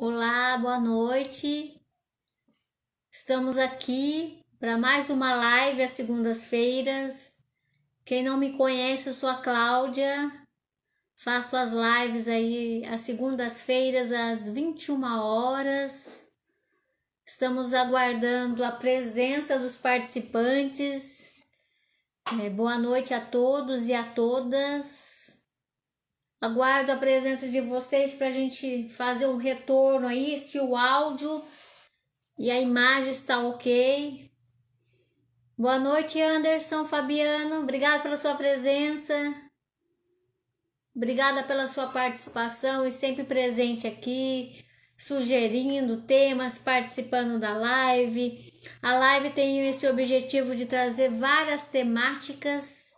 Olá, boa noite. Estamos aqui para mais uma live às segundas-feiras. Quem não me conhece, eu sou a Cláudia. Faço as lives aí às segundas-feiras às 21 horas. Estamos aguardando a presença dos participantes. Boa noite a todos e a todas. Aguardo a presença de vocês para a gente fazer um retorno aí, se o áudio e a imagem está ok. Boa noite, Anderson, Fabiano. Obrigada pela sua presença. Obrigada pela sua participação e sempre presente aqui, sugerindo temas, participando da live. A live tem esse objetivo de trazer várias temáticas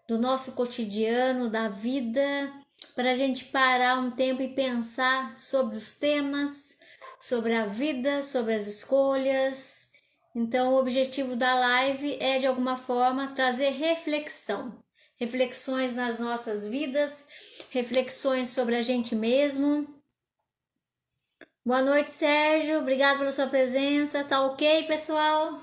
do nosso cotidiano, da vida, para a gente parar um tempo e pensar sobre os temas, sobre a vida, sobre as escolhas. Então, o objetivo da live é, de alguma forma, trazer reflexões nas nossas vidas, reflexões sobre a gente mesmo. Boa noite, Sérgio. Obrigado pela sua presença. Tá ok, pessoal?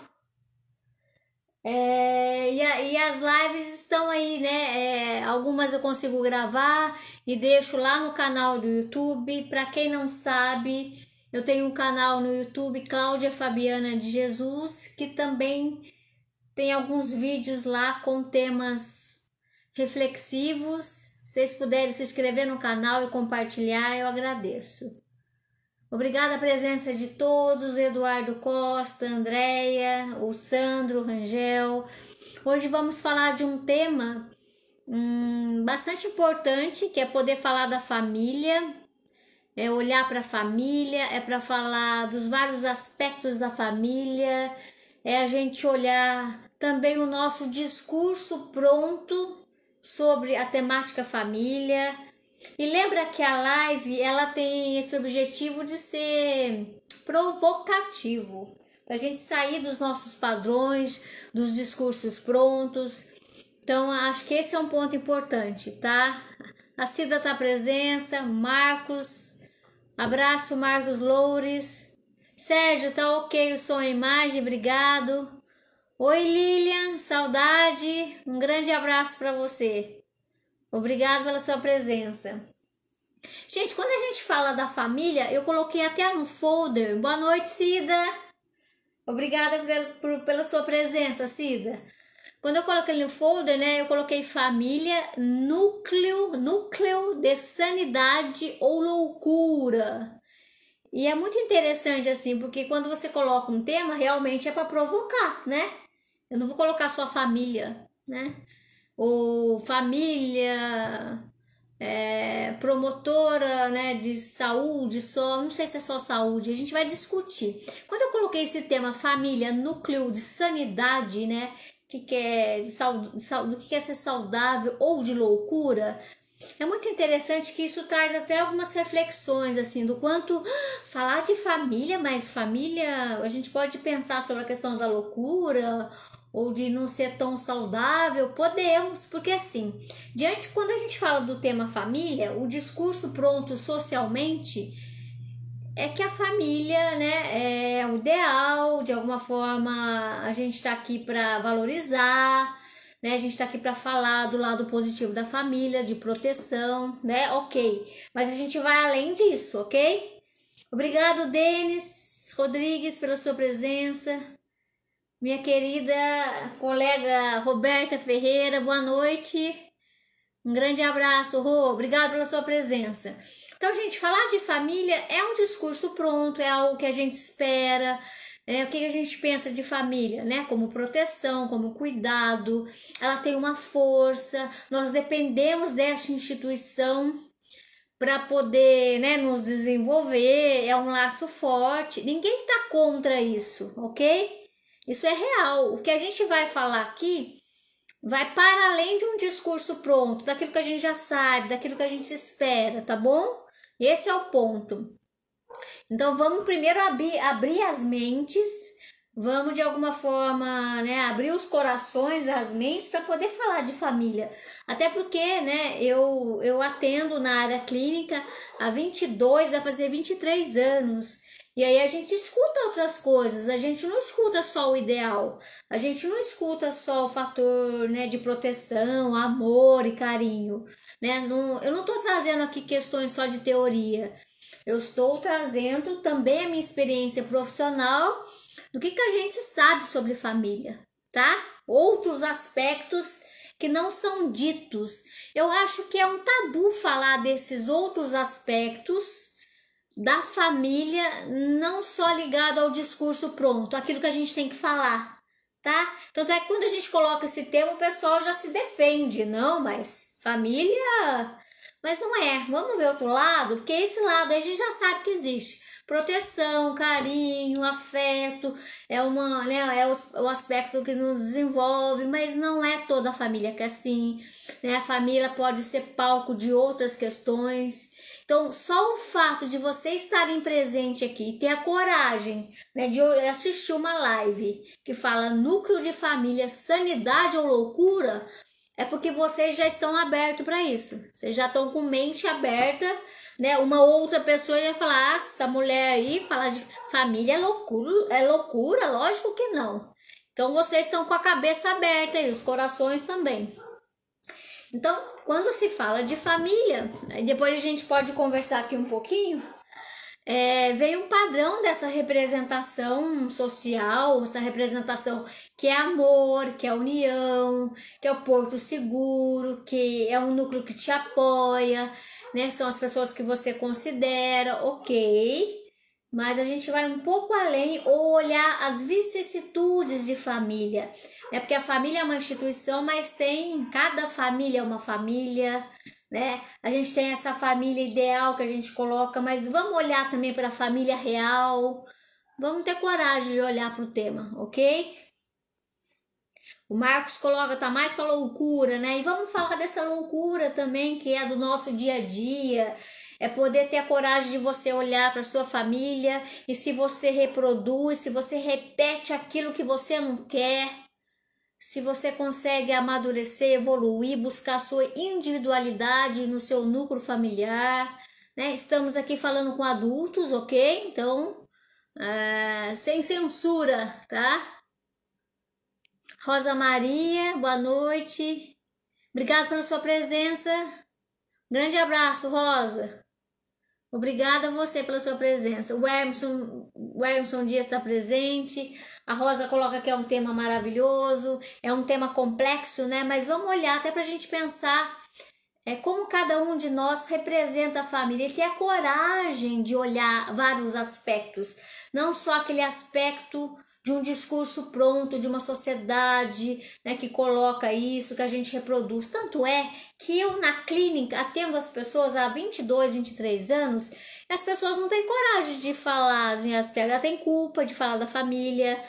E as lives estão aí, né? Algumas eu consigo gravar e deixo lá no canal do YouTube. Para quem não sabe, eu tenho um canal no YouTube, Cláudia Fabiana de Jesus, que também tem alguns vídeos lá com temas reflexivos. Se vocês puderem se inscrever no canal e compartilhar, eu agradeço. Obrigada a presença de todos, Eduardo Costa, Andréia, o Sandro, Rangel. Hoje vamos falar de um tema bastante importante, que é poder falar da família, é olhar para a família, é para falar dos vários aspectos da família, é a gente olhar também o nosso discurso pronto sobre a temática família. E lembra que a live ela tem esse objetivo de ser provocativo, para a gente sair dos nossos padrões, dos discursos prontos. Então, acho que esse é um ponto importante, tá? A Cida tá presença, Marcos, abraço Marcos Loures. Sérgio, tá ok o som e imagem, obrigado. Oi Lilian, saudade, um grande abraço para você. Obrigado pela sua presença. Gente, quando a gente fala da família, eu coloquei até no folder. Boa noite, Cida. Obrigada pela sua presença, Cida. Quando eu coloquei no folder, né, eu coloquei família, núcleo de sanidade ou loucura. E é muito interessante assim, porque quando você coloca um tema, realmente é para provocar, né? Eu não vou colocar só família, né? Ou família, promotora, né, de saúde só, não sei se é só saúde, a gente vai discutir. Quando eu coloquei esse tema família, núcleo de sanidade, né, do que é ser saudável ou de loucura, é muito interessante que isso traz até algumas reflexões, assim, do quanto falar de família, mas família, a gente pode pensar sobre a questão da loucura ou de não ser tão saudável, podemos, porque assim, quando a gente fala do tema família, o discurso pronto socialmente é que a família, né, é o ideal, de alguma forma a gente está aqui para valorizar, né, a gente está aqui para falar do lado positivo da família, de proteção, né, ok, mas a gente vai além disso, ok? Obrigado, Denis Rodrigues, pela sua presença. Minha querida colega Roberta Ferreira, boa noite. Um grande abraço, Rô. Obrigado pela sua presença. Então, gente, falar de família é um discurso pronto, é algo que a gente espera. O que a gente pensa de família, né? Como proteção, como cuidado. Ela tem uma força. Nós dependemos dessa instituição para poder, né, nos desenvolver. É um laço forte. Ninguém tá contra isso, ok? Isso é real. O que a gente vai falar aqui vai para além de um discurso pronto, daquilo que a gente já sabe, daquilo que a gente espera, tá bom? Esse é o ponto. Então vamos primeiro abrir as mentes, vamos de alguma forma, né, abrir os corações, as mentes para poder falar de família. Até porque, né, eu atendo na área clínica há 22, vai fazer 23 anos. E aí a gente escuta outras coisas, a gente não escuta só o ideal, a gente não escuta só o fator, né, de proteção, amor e carinho, né? Não, eu não estou trazendo aqui questões só de teoria, eu estou trazendo também a minha experiência profissional do que a gente sabe sobre família, tá? Outros aspectos que não são ditos. Eu acho que é um tabu falar desses outros aspectos da família, não só ligado ao discurso pronto, aquilo que a gente tem que falar, tá? Tanto é que quando a gente coloca esse tema, o pessoal já se defende, não, mas família... Mas não é, vamos ver outro lado, porque esse lado aí a gente já sabe que existe. Proteção, carinho, afeto, é o aspecto que nos desenvolve, mas não é toda a família que é assim, né? A família pode ser palco de outras questões. Então, só o fato de você estarem presente aqui e ter a coragem, né, de assistir uma live que fala núcleo de família, sanidade ou loucura, é porque vocês já estão abertos para isso. Vocês já estão com mente aberta, né? Uma outra pessoa ia falar, ah, essa mulher aí fala de família é loucura, lógico que não. Então, vocês estão com a cabeça aberta e os corações também. Então, quando se fala de família, depois a gente pode conversar aqui um pouquinho, vem um padrão dessa representação social, essa representação que é amor, que é união, que é o porto seguro, que é um núcleo que te apoia, né? São as pessoas que você considera, ok, mas a gente vai um pouco além ou olhar as vicissitudes de família, né? Porque a família é uma instituição, mas cada família é uma família, né? A gente tem essa família ideal que a gente coloca, mas vamos olhar também para a família real, vamos ter coragem de olhar para o tema, ok? O Marcos coloca, tá mais para loucura, né? E vamos falar dessa loucura também, que é do nosso dia a dia, é poder ter a coragem de você olhar para sua família e se você reproduz, se você repete aquilo que você não quer, se você consegue amadurecer, evoluir, buscar a sua individualidade no seu núcleo familiar, né? Estamos aqui falando com adultos, ok? Então, sem censura, tá? Rosa Maria, boa noite. Obrigada pela sua presença. Grande abraço, Rosa. Obrigada a você pela sua presença. O Emerson Dias está presente. A Rosa coloca que é um tema maravilhoso, é um tema complexo, né? Mas vamos olhar até para a gente pensar como cada um de nós representa a família e ter a coragem de olhar vários aspectos, não só aquele aspecto de um discurso pronto, de uma sociedade, né, que coloca isso, que a gente reproduz. Tanto é que eu na clínica atendo as pessoas há 22, 23 anos, e as pessoas não têm coragem de falar assim, ela tem culpa de falar da família,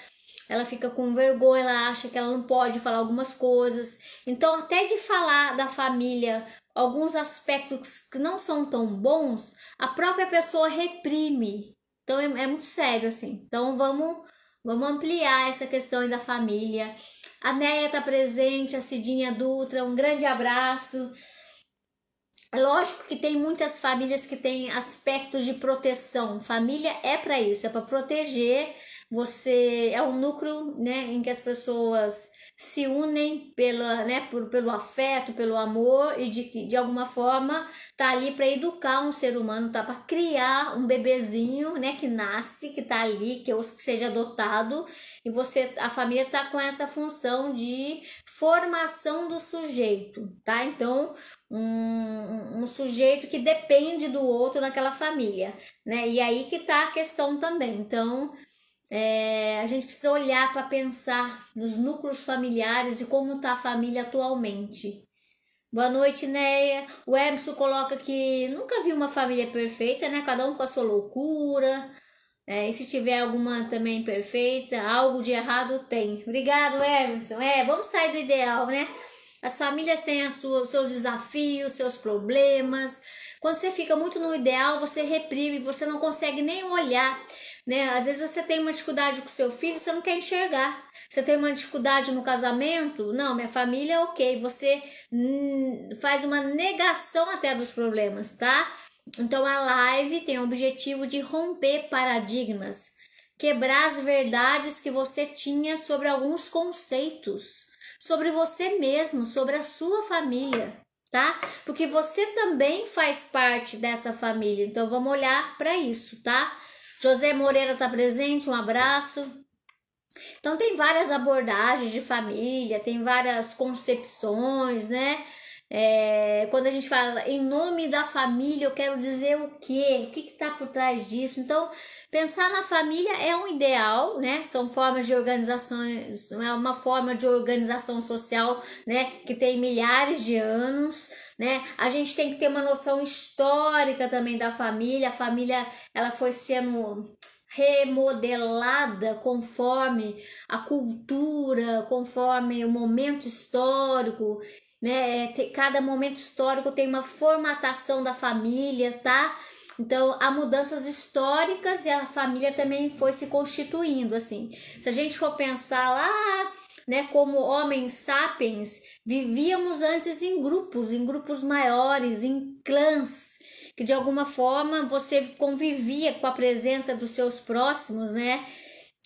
ela fica com vergonha, ela acha que ela não pode falar algumas coisas. Então, até de falar da família, alguns aspectos que não são tão bons, a própria pessoa reprime. Então, é muito sério, assim. Então, vamos ampliar essa questão aí da família. A Néia tá presente, a Cidinha Dutra, um grande abraço. É lógico que tem muitas famílias que têm aspectos de proteção. Família é para isso, é para proteger. Você é um núcleo, né, em que as pessoas se unem pelo afeto, pelo amor e de alguma forma tá ali para educar um ser humano, tá para criar um bebezinho, né, que nasce, que tá ali, que seja adotado, e a família tá com essa função de formação do sujeito, tá? Então, um sujeito que depende do outro naquela família, né? E aí que tá a questão também. Então, a gente precisa olhar para pensar nos núcleos familiares e como está a família atualmente. Boa noite, Neia. O Emerson coloca que nunca viu uma família perfeita, né? Cada um com a sua loucura. E se tiver alguma também perfeita, algo de errado tem. Obrigado, Emerson. Vamos sair do ideal, né? As famílias têm seus desafios, seus problemas. Quando você fica muito no ideal, você reprime, você não consegue nem olhar, né? Às vezes você tem uma dificuldade com seu filho, você não quer enxergar. Você tem uma dificuldade no casamento? Não, minha família é ok. Você faz uma negação até dos problemas, tá? Então a live tem o objetivo de romper paradigmas, quebrar as verdades que você tinha sobre alguns conceitos, sobre você mesmo, sobre a sua família, tá? Porque você também faz parte dessa família. Então vamos olhar para isso, tá? José Moreira tá presente, um abraço. Então tem várias abordagens de família, tem várias concepções, né? Quando a gente fala em nome da família, eu quero dizer o quê? O que está por trás disso? Então, pensar na família é um ideal, né? São formas de organizações, é uma forma de organização social, né? Que tem milhares de anos, né? A gente tem que ter uma noção histórica também da família. A família, ela foi sendo remodelada conforme a cultura, conforme o momento histórico, né? Cada momento histórico tem uma formatação da família, tá? Então, há mudanças históricas e a família também foi se constituindo, assim. Se a gente for pensar lá, né, como homens sapiens, vivíamos antes em grupos maiores, em clãs, que de alguma forma você convivia com a presença dos seus próximos, né?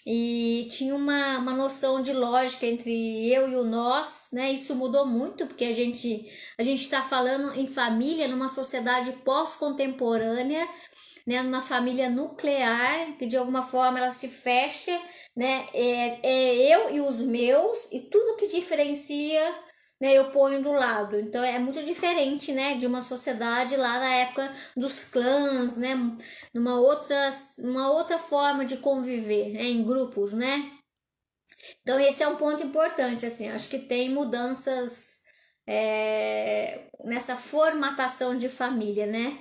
E tinha uma noção de lógica entre eu e o nós, né? Isso mudou muito, porque a gente está falando em família numa sociedade pós-contemporânea, né? Numa família nuclear, que de alguma forma ela se fecha, né? Eu e os meus, e tudo que diferencia, né, eu ponho do lado. Então é muito diferente, né, de uma sociedade lá na época dos clãs, né, uma outra forma de conviver, né, em grupos, né. Então esse é um ponto importante, assim, acho que tem mudanças nessa formatação de família, né.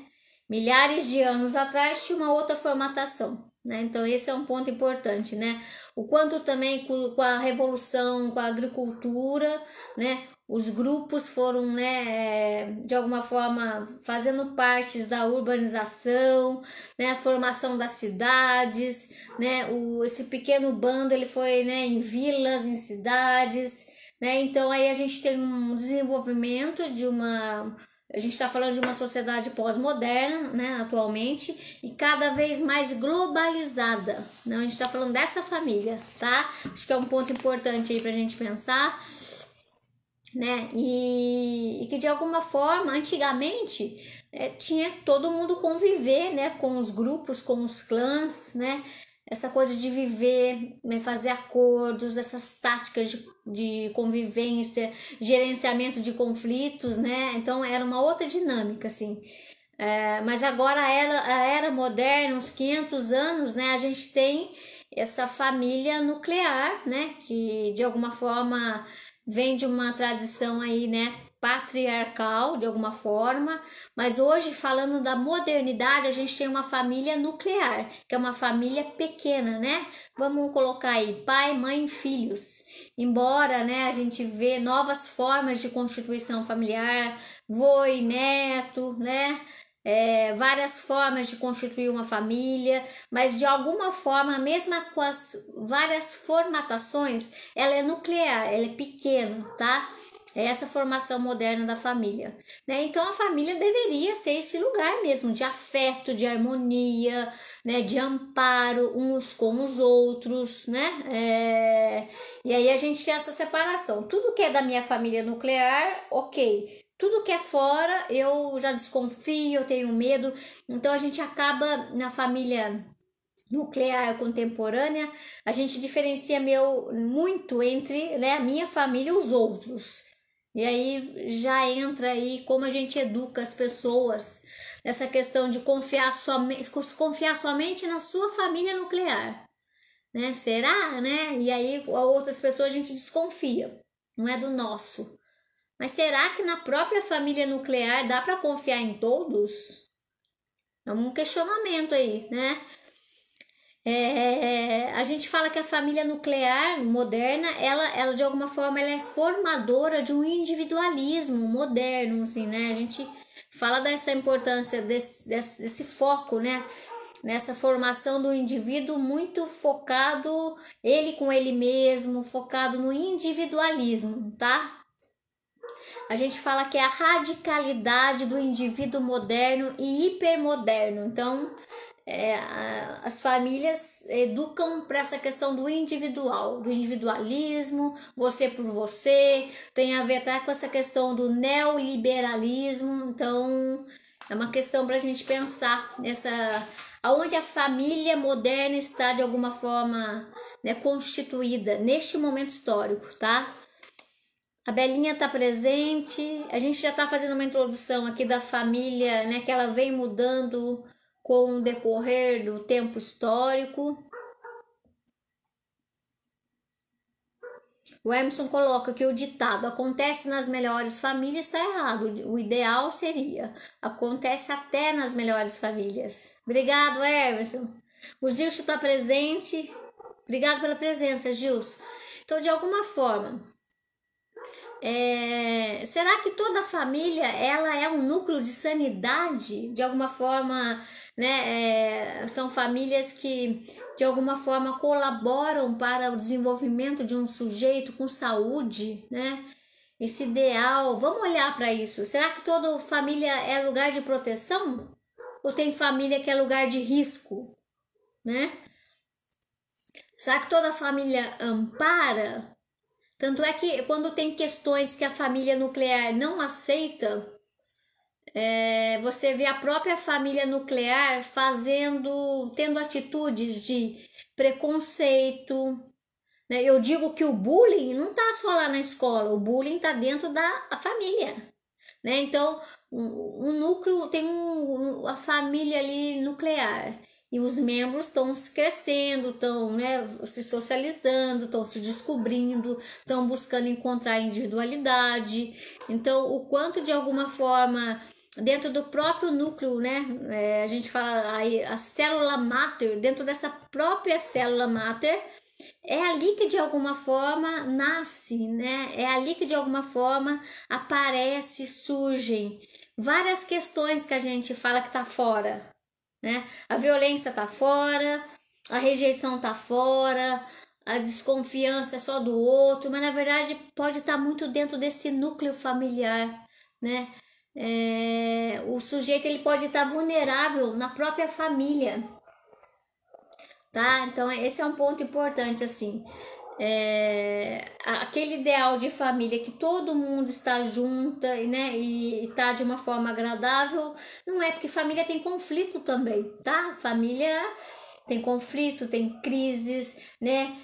Milhares de anos atrás tinha uma outra formatação, né. Então esse é um ponto importante, né. O quanto também com a revolução, com a agricultura, né, os grupos foram, né, de alguma forma fazendo partes da urbanização, né, a formação das cidades, né, esse pequeno bando ele foi, né, em vilas, em cidades, né, então aí a gente tem um desenvolvimento a gente está falando de uma sociedade pós-moderna, né, atualmente, e cada vez mais globalizada, né, a gente está falando dessa família, tá? Acho que é um ponto importante aí para a gente pensar, né, e que de alguma forma, antigamente, tinha todo mundo conviver, né, com os grupos, com os clãs, né, essa coisa de viver, né, fazer acordos, essas táticas de convivência, gerenciamento de conflitos, né, então era uma outra dinâmica, assim. Mas agora a era moderna, uns 500 anos, né, a gente tem essa família nuclear, né, que de alguma forma vem de uma tradição aí, né, patriarcal de alguma forma, mas hoje falando da modernidade, a gente tem uma família nuclear, que é uma família pequena, né? Vamos colocar aí pai, mãe, filhos. Embora, né, a gente vê novas formas de constituição familiar, vô e neto, né? Várias formas de constituir uma família, mas de alguma forma, mesmo com as várias formatações, ela é nuclear, ela é pequena, tá? É essa formação moderna da família, né? Então a família deveria ser esse lugar mesmo de afeto, de harmonia, né? De amparo uns com os outros, né? E aí a gente tem essa separação. Tudo que é da minha família nuclear, ok. Tudo que é fora, eu já desconfio, eu tenho medo. Então a gente acaba na família nuclear contemporânea, a gente diferencia muito entre, né, a minha família e os outros. E aí já entra aí como a gente educa as pessoas nessa questão de confiar somente na sua família nuclear, né? Será, né? E aí outras pessoas a gente desconfia, não é do nosso. Mas será que na própria família nuclear dá para confiar em todos? É um questionamento aí, né? A gente fala que a família nuclear moderna, ela de alguma forma ela é formadora de um individualismo moderno, assim, né? A gente fala dessa importância desse foco, né? Nessa formação do indivíduo muito focado, ele com ele mesmo, focado no individualismo, tá? A gente fala que é a radicalidade do indivíduo moderno e hipermoderno. Então, as famílias educam para essa questão do individual, do individualismo, você por você, tem a ver até com essa questão do neoliberalismo. Então, é uma questão para a gente pensar aonde a família moderna está de alguma forma, né, constituída neste momento histórico, tá? A Belinha está presente, a gente já está fazendo uma introdução aqui da família, né, que ela vem mudando com o decorrer do tempo histórico. O Emerson coloca que o ditado acontece nas melhores famílias está errado. O ideal seria acontece até nas melhores famílias. Obrigado, Emerson. O Gilson está presente. Obrigado pela presença, Gilson. Então, de alguma forma, será que toda família ela é um núcleo de sanidade? De alguma forma, né? São famílias que de alguma forma colaboram para o desenvolvimento de um sujeito com saúde, né? Esse ideal, vamos olhar para isso. Será que toda família é lugar de proteção? Ou tem família que é lugar de risco, né? Será que toda família ampara? Tanto é que quando tem questões que a família nuclear não aceita, você vê a própria família nuclear tendo atitudes de preconceito, né? Eu digo que o bullying não está só lá na escola, o bullying está dentro da família, né? Então, um núcleo tem a família ali nuclear. E os membros estão crescendo, estão, né, se socializando, estão se descobrindo, estão buscando encontrar individualidade. Então, o quanto de alguma forma, dentro do próprio núcleo, né, a gente fala aí, a célula máter, dentro dessa própria célula máter, é ali que de alguma forma nasce, né? É ali que de alguma forma aparece, surgem várias questões que a gente fala que está fora, né? A violência está fora, a rejeição está fora, a desconfiança é só do outro, mas na verdade pode estar muito dentro desse núcleo familiar, né? O sujeito ele pode estar vulnerável na própria família, tá? Então esse é um ponto importante, assim. Aquele ideal de família que todo mundo está junta, né, e está de uma forma agradável, não é, porque família tem conflito também, tá? Família tem conflito, tem crises, né?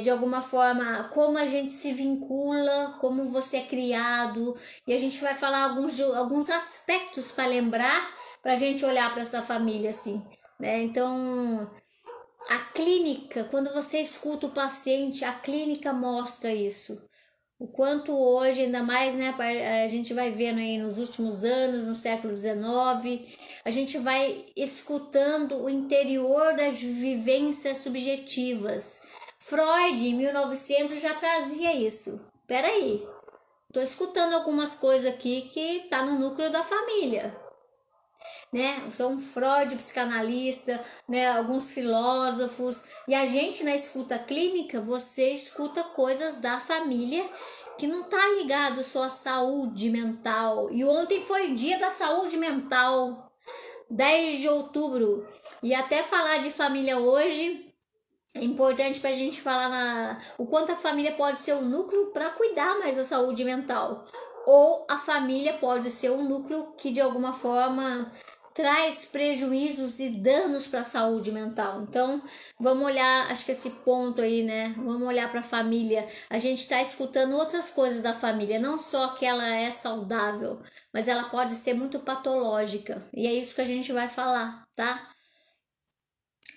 De alguma forma, como a gente se vincula, como você é criado, e a gente vai falar alguns aspectos para lembrar, para a gente olhar para essa família assim, né? Então, a clínica, quando você escuta o paciente, a clínica mostra isso. O quanto hoje, ainda mais, né, a gente vai vendo aí nos últimos anos, no século XIX, a gente vai escutando o interior das vivências subjetivas. Freud, em 1900, já trazia isso. Peraí, estou escutando algumas coisas aqui que tá no núcleo da família, né? São Freud, psicanalista, né? Alguns filósofos, e a gente na escuta clínica, você escuta coisas da família que não tá ligado só à saúde mental. E ontem foi dia da saúde mental, 10 de outubro, e até falar de família hoje é importante para a gente falar o quanto a família pode ser um núcleo para cuidar mais da saúde mental, ou a família pode ser um núcleo que de alguma forma traz prejuízos e danos para a saúde mental. Então, vamos olhar, acho que esse ponto aí, né? Vamos olhar para a família. A gente está escutando outras coisas da família, não só que ela é saudável, mas ela pode ser muito patológica. E é isso que a gente vai falar, tá?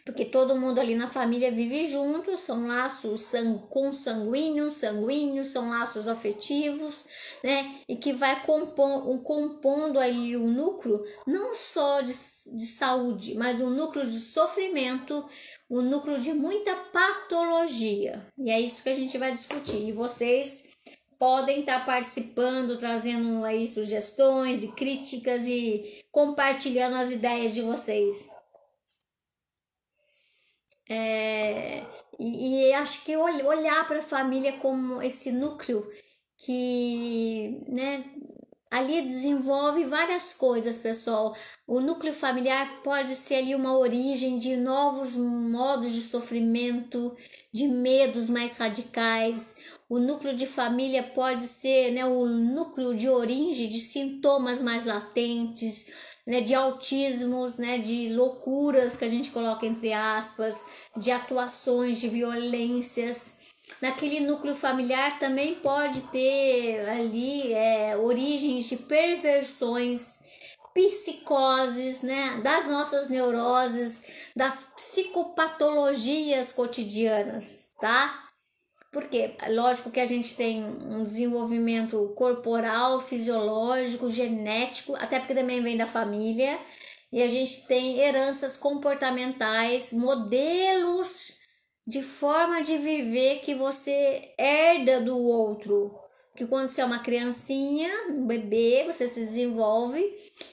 Porque todo mundo ali na família vive junto, são laços consanguíneos, são laços afetivos, né? E que vai compondo aí o núcleo, não só de saúde, mas um núcleo de sofrimento, um núcleo de muita patologia. E é isso que a gente vai discutir. E vocês podem estar participando, trazendo aí sugestões e críticas e compartilhando as ideias de vocês. E acho que olhar para a família como esse núcleo que, né, ali desenvolve várias coisas, pessoal. O núcleo familiar pode ser ali uma origem de novos modos de sofrimento, de medos mais radicais. O núcleo de família pode ser, né, o núcleo de origem de sintomas mais latentes, né, de autismos, né, de loucuras que a gente coloca entre aspas, de atuações de violências. Naquele núcleo familiar também pode ter ali origens de perversões, psicoses, né, das nossas neuroses, das psicopatologias cotidianas, tá? Porque, lógico que a gente tem um desenvolvimento corporal, fisiológico, genético, até porque também vem da família, e a gente tem heranças comportamentais, modelos de forma de viver que você herda do outro. Que quando você é uma criancinha, um bebê, você se desenvolve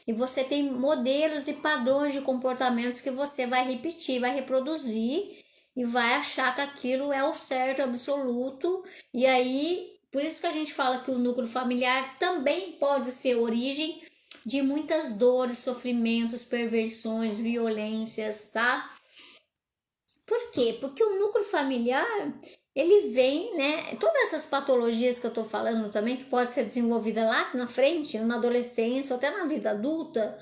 e você tem modelos e padrões de comportamentos que você vai repetir, vai reproduzir e vai achar que aquilo é o certo absoluto. E aí, por isso que a gente fala que o núcleo familiar também pode ser origem de muitas dores, sofrimentos, perversões, violências, tá? Por quê? Porque o núcleo familiar, ele vem, né? Todas essas patologias que eu tô falando também, que pode ser desenvolvida lá na frente, na adolescência, ou até na vida adulta,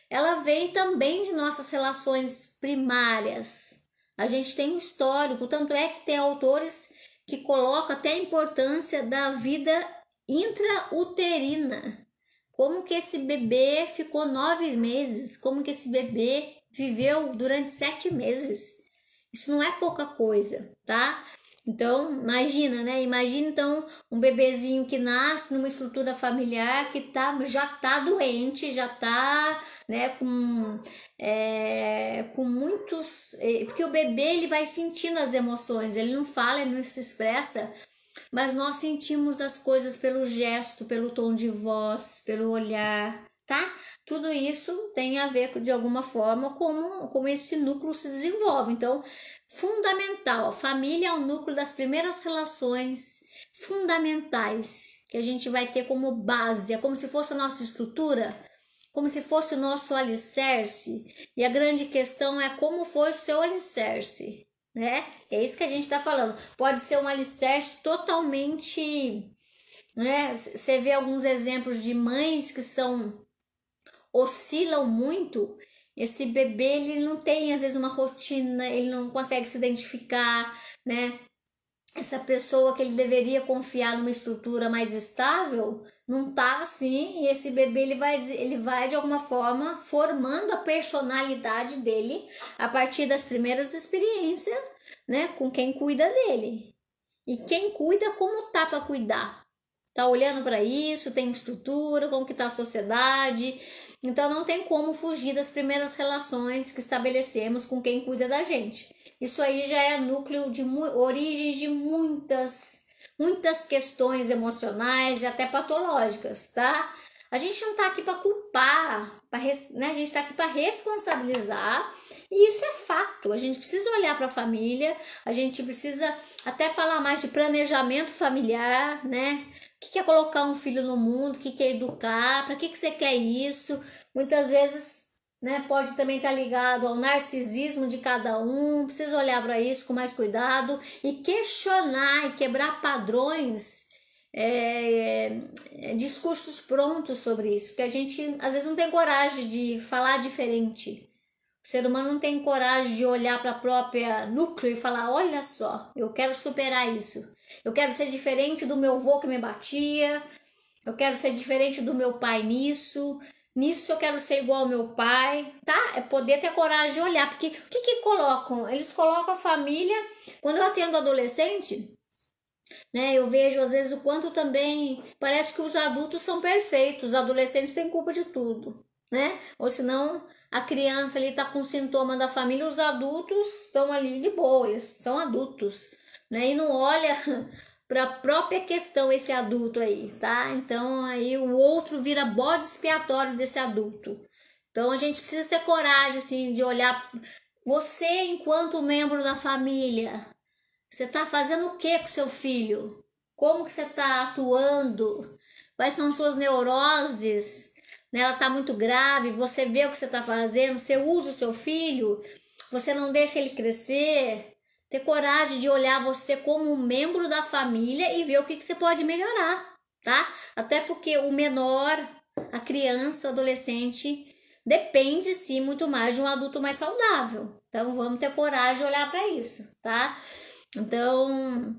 ela vem também de nossas relações primárias. A gente tem um histórico, tanto é que tem autores que colocam até a importância da vida intrauterina. Como que esse bebê ficou 9 meses, como que esse bebê viveu durante 7 meses. Isso não é pouca coisa, tá? Então, imagina, né? Imagina então um bebezinho que nasce numa estrutura familiar que já tá doente, já tá, né, com muitos... Porque o bebê, ele vai sentindo as emoções, ele não fala, ele não se expressa, mas nós sentimos as coisas pelo gesto, pelo tom de voz, pelo olhar, tá? Tudo isso tem a ver de alguma forma como esse núcleo se desenvolve. Então, fundamental, a família é o núcleo das primeiras relações fundamentais que a gente vai ter como base, é como se fosse a nossa estrutura, como se fosse o nosso alicerce. E a grande questão é como foi o seu alicerce, né? É isso que a gente está falando. Pode ser um alicerce totalmente, né? Você vê alguns exemplos de mães que oscilam muito. Esse bebê, ele não tem às vezes uma rotina, ele não consegue se identificar, né? Essa pessoa que ele deveria confiar numa estrutura mais estável, não tá assim, e esse bebê ele vai de alguma forma formando a personalidade dele a partir das primeiras experiências, né, com quem cuida dele. E quem cuida, como tá para cuidar? Tá olhando para isso, tem estrutura, como que tá a sociedade? Então não tem como fugir das primeiras relações que estabelecemos com quem cuida da gente. Isso aí já é núcleo de origens de muitas questões emocionais e até patológicas, tá? A gente não tá aqui para culpar, né? A gente tá aqui para responsabilizar, e isso é fato. A gente precisa olhar para a família, a gente precisa até falar mais de planejamento familiar, né? O que é colocar um filho no mundo, o que é educar, para que você quer isso? Muitas vezes, né, pode também estar ligado ao narcisismo de cada um, precisa olhar para isso com mais cuidado e questionar e quebrar padrões, discursos prontos sobre isso, porque a gente às vezes não tem coragem de falar diferente. O ser humano não tem coragem de olhar para a própria núcleo e falar, olha só, eu quero superar isso. Eu quero ser diferente do meu avô que me batia, eu quero ser diferente do meu pai nisso eu quero ser igual ao meu pai, tá? É poder ter coragem de olhar, porque o que colocam? Eles colocam a família, quando eu atendo adolescente, né, eu vejo às vezes o quanto também parece que os adultos são perfeitos, os adolescentes têm culpa de tudo, né? Ou senão a criança ali tá com sintoma da família, os adultos estão ali de boa, eles são adultos, né? E não olha para a própria questão esse adulto aí, tá? Então aí o outro vira bode expiatório desse adulto. Então a gente precisa ter coragem assim de olhar você enquanto membro da família. Você tá fazendo o que com seu filho? Como que você tá atuando? Quais são suas neuroses? Né? Ela tá muito grave, você vê o que você tá fazendo, você usa o seu filho, você não deixa ele crescer. Ter coragem de olhar você como um membro da família e ver o que você pode melhorar, tá? Até porque o menor, a criança, o adolescente, depende sim muito mais de um adulto mais saudável. Então vamos ter coragem de olhar para isso, tá? Então,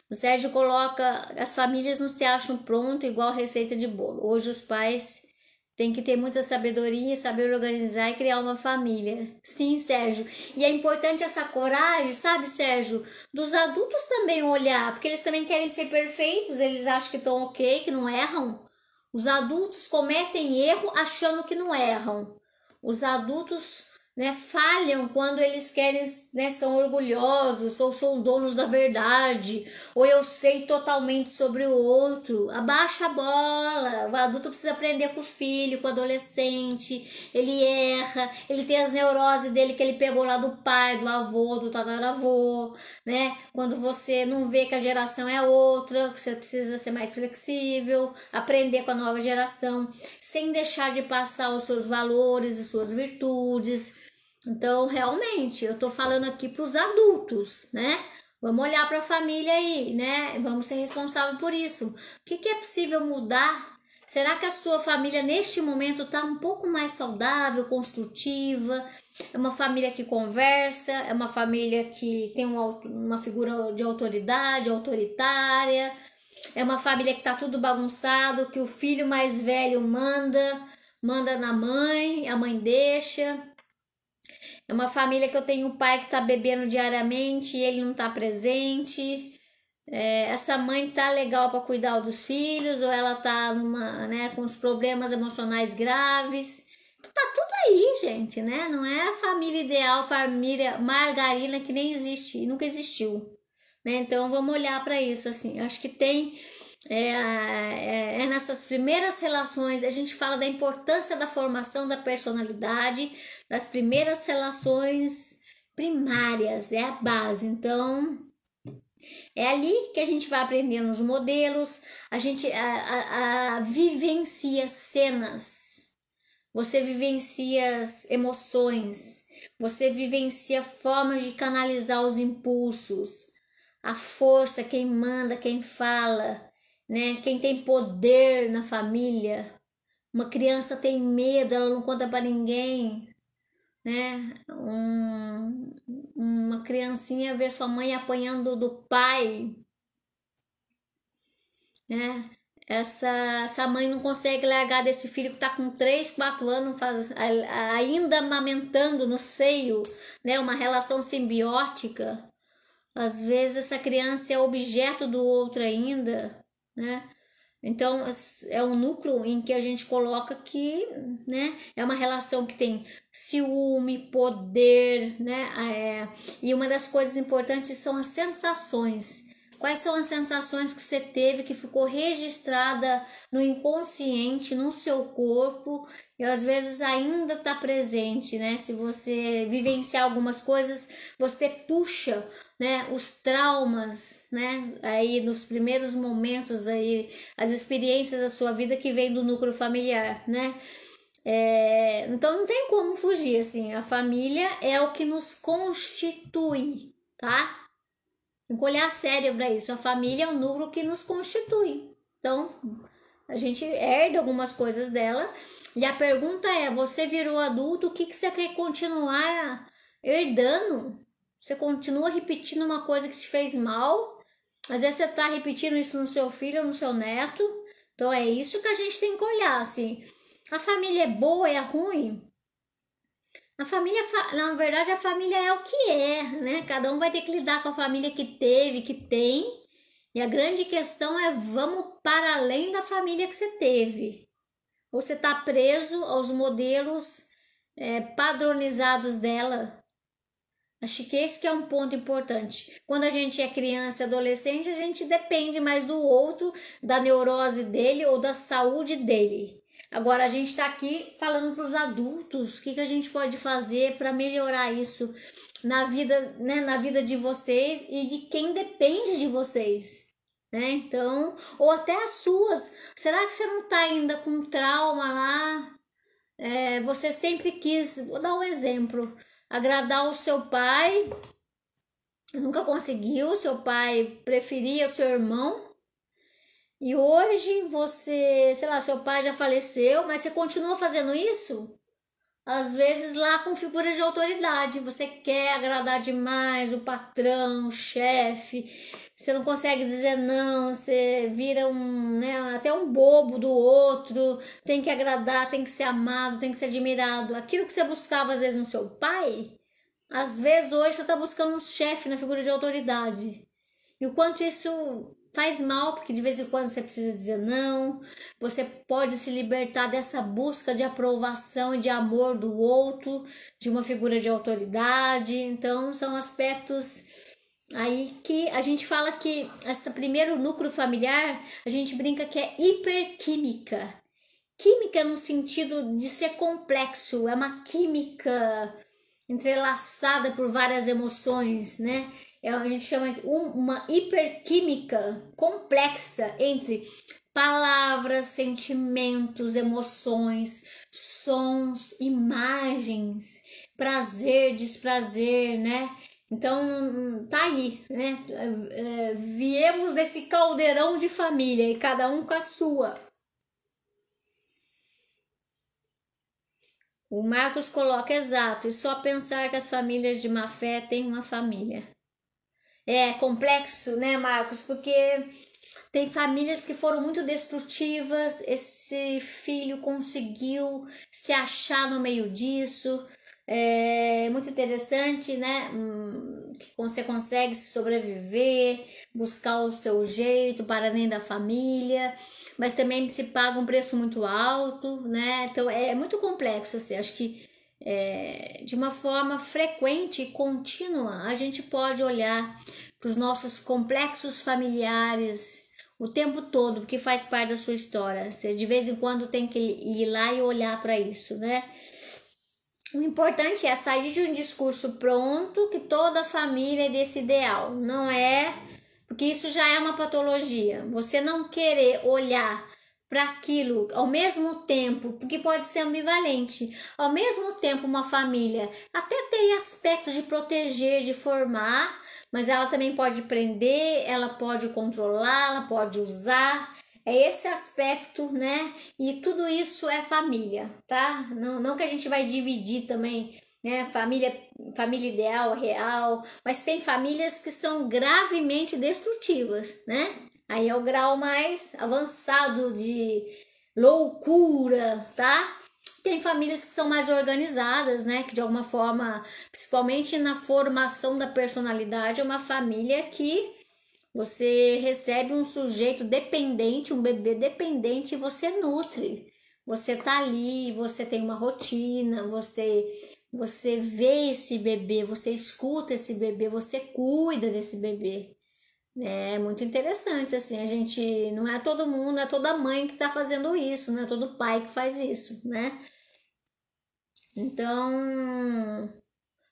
o Sérgio coloca, as famílias não se acham prontas igual receita de bolo. Hoje os pais têm que ter muita sabedoria, saber organizar e criar uma família. Sim, Sérgio. E é importante essa coragem, sabe, Sérgio? Dos adultos também olhar, porque eles também querem ser perfeitos, eles acham que estão ok, que não erram. Os adultos cometem erro achando que não erram. Os adultos, né, falham quando eles querem, né, são orgulhosos, ou são donos da verdade, ou eu sei totalmente sobre o outro. Abaixa a bola. O adulto precisa aprender com o filho, com o adolescente. Ele erra, ele tem as neuroses dele que ele pegou lá do pai, do avô, do tataravô, né? Quando você não vê que a geração é outra, que você precisa ser mais flexível, aprender com a nova geração, sem deixar de passar os seus valores, as suas virtudes. Então, realmente, eu tô falando aqui para os adultos, né? Vamos olhar para a família aí, né? Vamos ser responsáveis por isso. O que é possível mudar? Será que a sua família neste momento está um pouco mais saudável, construtiva? É uma família que conversa? É uma família que tem uma figura de autoridade, autoritária? É uma família que tá tudo bagunçado, que o filho mais velho manda na mãe, a mãe deixa? É uma família que eu tenho um pai que tá bebendo diariamente e ele não tá presente. Essa mãe tá legal para cuidar dos filhos ou ela tá né, com os problemas emocionais graves. Tá tudo aí, gente, né? Não é a família ideal, família margarina que nem existe, nunca existiu, né? Então vamos olhar para isso assim. Acho que tem nessas primeiras relações a gente fala da importância da formação da personalidade, das primeiras relações primárias, é a base. Então é ali que a gente vai aprendendo os modelos, a gente vivencia cenas, você vivencia as emoções, você vivencia formas de canalizar os impulsos, a força, quem manda, quem fala, né? Quem tem poder na família. Uma criança tem medo, ela não conta para ninguém, né? Uma criancinha vê sua mãe apanhando do pai, né? Essa mãe não consegue largar desse filho que tá com 3, 4 anos ainda amamentando no seio, né? Uma relação simbiótica. Às vezes essa criança é objeto do outro ainda, né? Então é um núcleo em que a gente coloca que, né, é uma relação que tem ciúme, poder, né? E uma das coisas importantes são as sensações. Quais são as sensações que você teve que ficou registrada no inconsciente, no seu corpo e às vezes ainda está presente, né? Se você vivenciar algumas coisas, você puxa, né, os traumas, né, aí nos primeiros momentos aí, as experiências da sua vida que vem do núcleo familiar, né? Então não tem como fugir, assim, a família é o que nos constitui, tá? Tem que olhar sério para isso. A família é o núcleo que nos constitui. Então, a gente herda algumas coisas dela. E a pergunta é: você virou adulto, o que você quer continuar herdando? Você continua repetindo uma coisa que te fez mal? Às vezes você está repetindo isso no seu filho ou no seu neto. Então, é isso que a gente tem que olhar. Assim, a família é boa, é ruim? A família, na verdade, a família é o que é, né? Cada um vai ter que lidar com a família que teve, que tem. E a grande questão é: vamos para além da família que você teve. Ou você está preso aos modelos padronizados dela, Acho que esse que é um ponto importante. Quando a gente é criança e adolescente, a gente depende mais do outro, da neurose dele ou da saúde dele. Agora a gente está aqui falando para os adultos, o que a gente pode fazer para melhorar isso na vida, né, na vida de vocês e de quem depende de vocês, né? Então, ou até as suas. Será que você não está ainda com trauma lá? Você sempre quis, vou dar um exemplo, agradar o seu pai, nunca conseguiu, seu pai preferia o seu irmão, e hoje você, sei lá, seu pai já faleceu, mas você continua fazendo isso? Às vezes lá com figura de autoridade, você quer agradar demais o patrão, o chefe, você não consegue dizer não, você vira até um bobo do outro, tem que agradar, tem que ser amado, tem que ser admirado. Aquilo que você buscava às vezes no seu pai, às vezes hoje você está buscando um chefe na figura de autoridade. E o quanto isso faz mal, porque de vez em quando você precisa dizer não, você pode se libertar dessa busca de aprovação e de amor do outro, de uma figura de autoridade. Então são aspectos aí que a gente fala que esse primeiro núcleo familiar, a gente brinca que é hiperquímica. Química no sentido de ser complexo, é uma química entrelaçada por várias emoções, né? A gente chama uma hiperquímica complexa entre palavras, sentimentos, emoções, sons, imagens, prazer, desprazer, né? Então, tá aí, né? Viemos desse caldeirão de família e cada um com a sua. O Marcos coloca exato, e só pensar que as famílias de má fé têm uma família. É complexo, né, Marcos? Porque tem famílias que foram muito destrutivas, esse filho conseguiu se achar no meio disso. É muito interessante, né? Que você consegue sobreviver, buscar o seu jeito para além da família, mas também se paga um preço muito alto, né? Então é muito complexo, assim. Acho que de uma forma frequente e contínua a gente pode olhar para os nossos complexos familiares o tempo todo, porque faz parte da sua história. Você de vez em quando tem que ir lá e olhar para isso, né? O importante é sair de um discurso pronto que toda família é desse ideal. Não é, porque isso já é uma patologia. Você não querer olhar para aquilo ao mesmo tempo, porque pode ser ambivalente. Ao mesmo tempo, uma família até tem aspectos de proteger, de formar, mas ela também pode prender, ela pode controlar, ela pode usar. É esse aspecto, né? E tudo isso é família, tá? Não que a gente vai dividir também, né? Família ideal, real, mas tem famílias que são gravemente destrutivas, né? Aí é o grau mais avançado de loucura, tá? Tem famílias que são mais organizadas, né? Que de alguma forma, principalmente na formação da personalidade, é uma família que você recebe um sujeito dependente, um bebê dependente e você nutre. Você tá ali, você tem uma rotina, você vê esse bebê, você escuta esse bebê, você cuida desse bebê. É muito interessante, assim, a gente, não é todo mundo, não é toda mãe que tá fazendo isso, não é todo pai que faz isso, né? Então,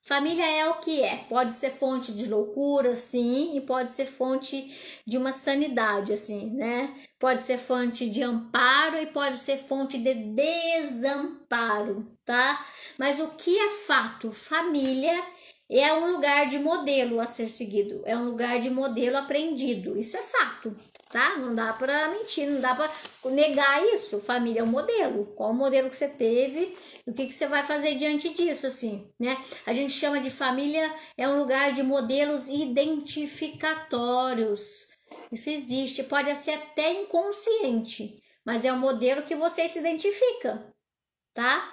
família é o que é. Pode ser fonte de loucura, sim, e pode ser fonte de uma sanidade, assim, né? Pode ser fonte de amparo e pode ser fonte de desamparo, tá? Mas o que é fato? Família é um lugar de modelo a ser seguido, é um lugar de modelo aprendido. Isso é fato, tá? Não dá pra mentir, não dá pra negar isso. Família é um modelo. Qual o modelo que você teve? O que você vai fazer diante disso, assim, né? A gente chama de família, é um lugar de modelos identificatórios. Isso existe, pode ser até inconsciente, mas é um modelo que você se identifica, tá?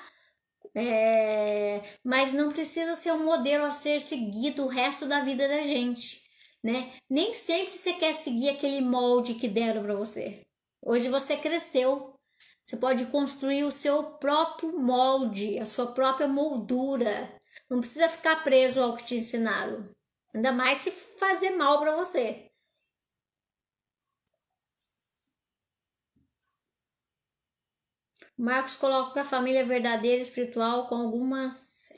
Mas não precisa ser um modelo a ser seguido o resto da vida da gente, né? Nem sempre você quer seguir aquele molde que deram para você. Hoje você cresceu, você pode construir o seu próprio molde, a sua própria moldura. Não precisa ficar preso ao que te ensinaram. Ainda mais se fazer mal para você. Marcos coloca que a família é verdadeira espiritual com algumas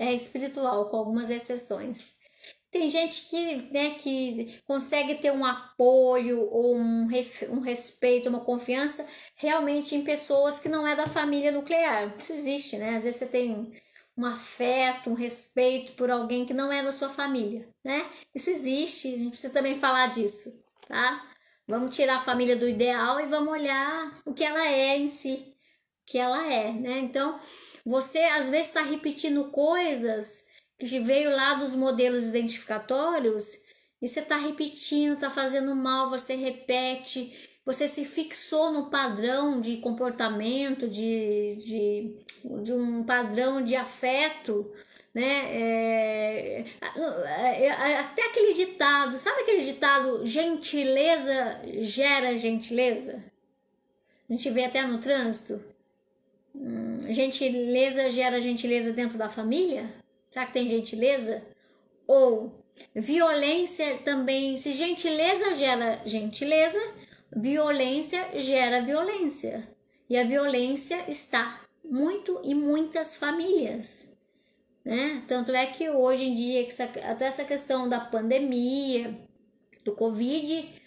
exceções. Tem gente que, né, que consegue ter um apoio ou um respeito, uma confiança realmente em pessoas que não é da família nuclear. Isso existe, né? Às vezes você tem um afeto, um respeito por alguém que não é da sua família, né? Isso existe, a gente precisa também falar disso, tá? Vamos tirar a família do ideal e vamos olhar o que ela é em si, o que ela é, né? Então, você às vezes está repetindo coisas que veio lá dos modelos identificatórios e você está repetindo, está fazendo mal, você repete, você se fixou no padrão de comportamento, de um padrão de afeto, né? Até aquele ditado, sabe aquele ditado, gentileza gera gentileza? A gente vê até no trânsito. Gentileza gera gentileza dentro da família? Será que tem gentileza? Ou violência também, se gentileza gera gentileza, violência gera violência. E a violência está muito em muitas famílias, né? Tanto é que hoje em dia, até essa questão da pandemia, do Covid,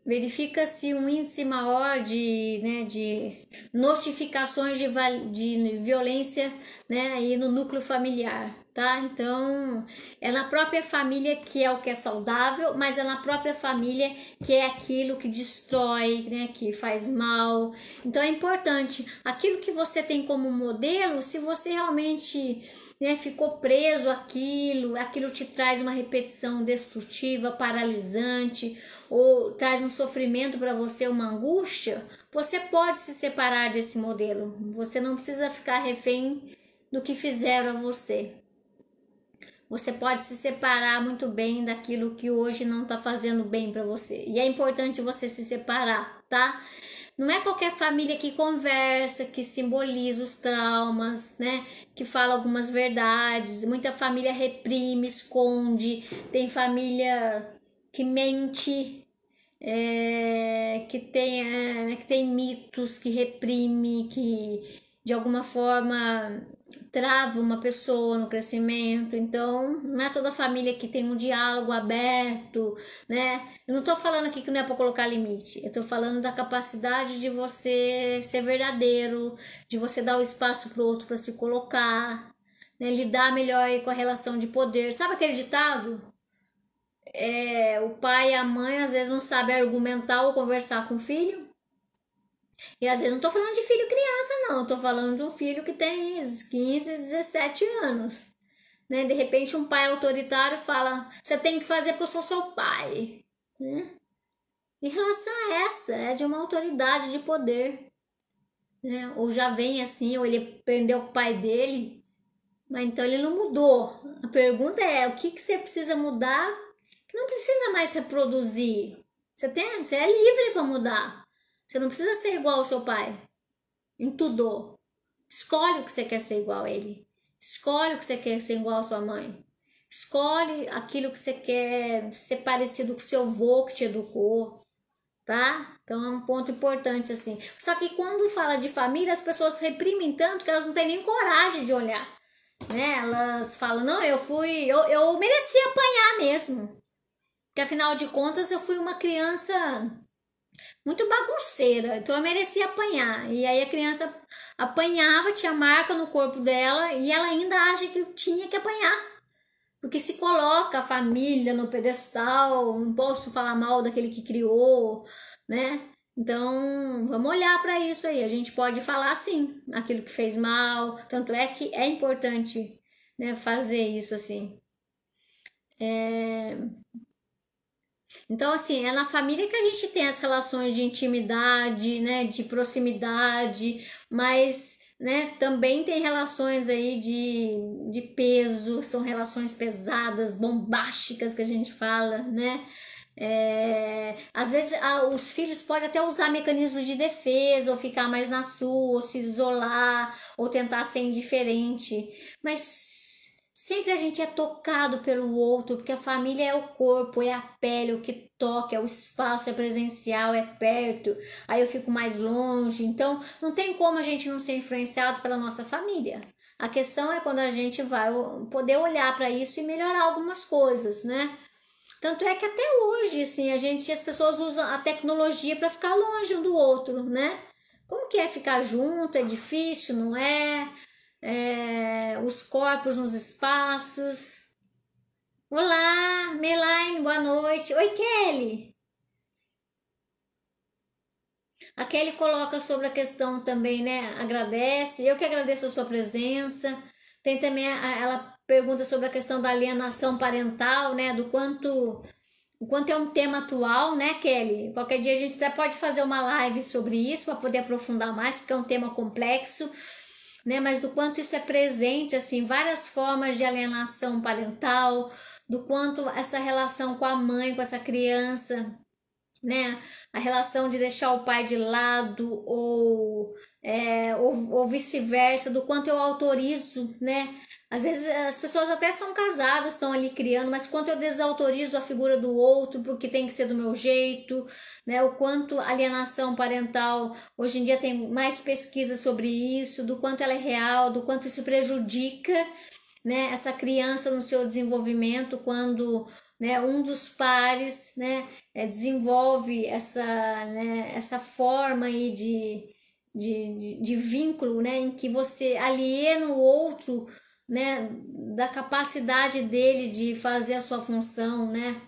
verifica-se um índice maior de notificações de violência, né, aí no núcleo familiar, tá? Então, é na própria família que é o que é saudável, mas é na própria família que é aquilo que destrói, né, que faz mal. Então, é importante, aquilo que você tem como modelo, se você realmente, né, ficou preso aquilo te traz uma repetição destrutiva, paralisante, ou traz um sofrimento para você, uma angústia, você pode se separar desse modelo. Você não precisa ficar refém do que fizeram a você. Você pode se separar muito bem daquilo que hoje não está fazendo bem para você. E é importante você se separar, tá? Não é qualquer família que conversa, que simboliza os traumas, né? Que fala algumas verdades. Muita família reprime, esconde. Tem família que mente, que tem mitos, que reprime, que de alguma forma trava uma pessoa no crescimento. Então, não é toda família que tem um diálogo aberto, né? Eu não tô falando aqui que não é para colocar limite, eu tô falando da capacidade de você ser verdadeiro, de você dar o espaço pro outro para se colocar, né? Lidar melhor aí com a relação de poder. Sabe aquele ditado? O pai e a mãe às vezes não sabem argumentar ou conversar com o filho. E às vezes não tô falando de filho criança, não. Tô falando de um filho que tem 15, 17 anos. Né? De repente um pai autoritário fala, você tem que fazer porque eu sou seu pai. Né? Em relação a essa, é de uma autoridade de poder. Né? Ou já vem assim, ou ele prendeu o pai dele, mas então ele não mudou. A pergunta é, o que você precisa mudar que não precisa mais reproduzir? Você é livre para mudar. Você não precisa ser igual ao seu pai em tudo. Escolhe o que você quer ser igual a ele. Escolhe o que você quer ser igual à sua mãe. Escolhe aquilo que você quer ser parecido com o seu avô que te educou, tá? Então é um ponto importante assim. Só que quando fala de família, as pessoas reprimem tanto que elas não têm nem coragem de olhar, né? Elas falam, não, eu mereci apanhar mesmo. Porque afinal de contas eu fui uma criança muito bagunceira, então eu merecia apanhar. E aí a criança apanhava, tinha marca no corpo dela e ela ainda acha que tinha que apanhar. Porque se coloca a família no pedestal, não posso falar mal daquele que criou, né? Então, vamos olhar para isso aí. A gente pode falar sim, aquilo que fez mal, tanto é que é importante, né, fazer isso assim. Então, assim, é na família que a gente tem as relações de intimidade, né, de proximidade, mas, né, também tem relações aí de peso, são relações pesadas, bombásticas que a gente fala, né? Às vezes os filhos podem até usar mecanismos de defesa, ou ficar mais na sua, ou se isolar, ou tentar ser indiferente, mas se sempre a gente é tocado pelo outro, porque a família é o corpo, é a pele, o que toca, é o espaço, é presencial, é perto, aí eu fico mais longe, então não tem como a gente não ser influenciado pela nossa família. A questão é quando a gente vai poder olhar para isso e melhorar algumas coisas, né? Tanto é que até hoje, assim, as pessoas usam a tecnologia para ficar longe um do outro, né? Como que é ficar junto? É difícil, não é? Os corpos nos espaços. Olá, Melaine, boa noite. Oi, Kelly. A Kelly coloca sobre a questão também, né? Agradece. Eu que agradeço a sua presença. Tem também, ela pergunta sobre a questão da alienação parental, né? O quanto é um tema atual, né, Kelly? Qualquer dia a gente até pode fazer uma live sobre isso para poder aprofundar mais, porque é um tema complexo, né? Mas do quanto isso é presente, assim, várias formas de alienação parental, do quanto essa relação com a mãe, com essa criança, né? A relação de deixar o pai de lado ou vice-versa, do quanto eu autorizo, né? Às vezes as pessoas até são casadas, estão ali criando, mas quanto eu desautorizo a figura do outro porque tem que ser do meu jeito, né? O quanto alienação parental, hoje em dia tem mais pesquisa sobre isso, do quanto ela é real, do quanto isso prejudica, né, essa criança no seu desenvolvimento quando, né, um dos pares, né, desenvolve essa forma aí de vínculo, né, em que você aliena o outro, né, da capacidade dele de fazer a sua função, né?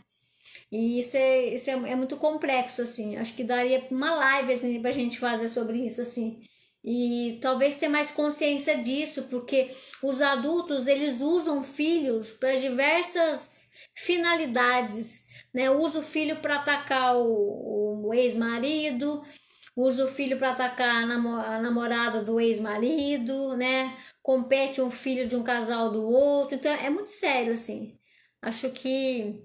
E isso é muito complexo, assim. Acho que daria uma live assim, pra gente fazer sobre isso, assim. E talvez ter mais consciência disso, porque os adultos, eles usam filhos para diversas finalidades, né? Usa o filho para atacar o ex-marido, usa o filho para atacar a namorada do ex-marido, né? Compete um filho de um casal do outro. Então é muito sério, assim. Acho que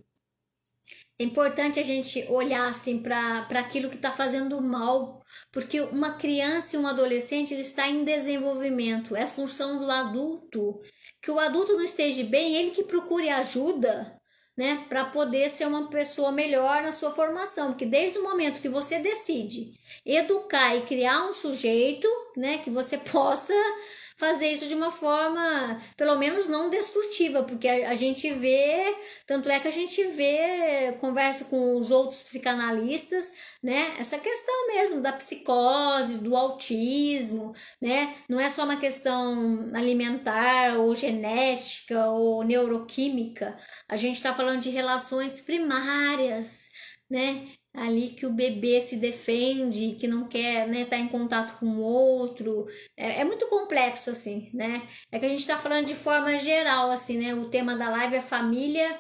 é importante a gente olhar assim para aquilo que está fazendo mal, porque uma criança e um adolescente ele está em desenvolvimento, é função do adulto. Que o adulto não esteja bem, ele que procure ajuda, né, para poder ser uma pessoa melhor na sua formação, porque desde o momento que você decide educar e criar um sujeito, né, que você possa fazer isso de uma forma, pelo menos não destrutiva, porque a gente vê, tanto é que a gente vê, conversa com os outros psicanalistas, né, essa questão mesmo da psicose, do autismo, né, não é só uma questão alimentar ou genética ou neuroquímica, a gente está falando de relações primárias, né, ali que o bebê se defende, que não quer, né, estar em contato com o outro, é muito complexo, assim, né, é que a gente está falando de forma geral, assim, né, o tema da live é família,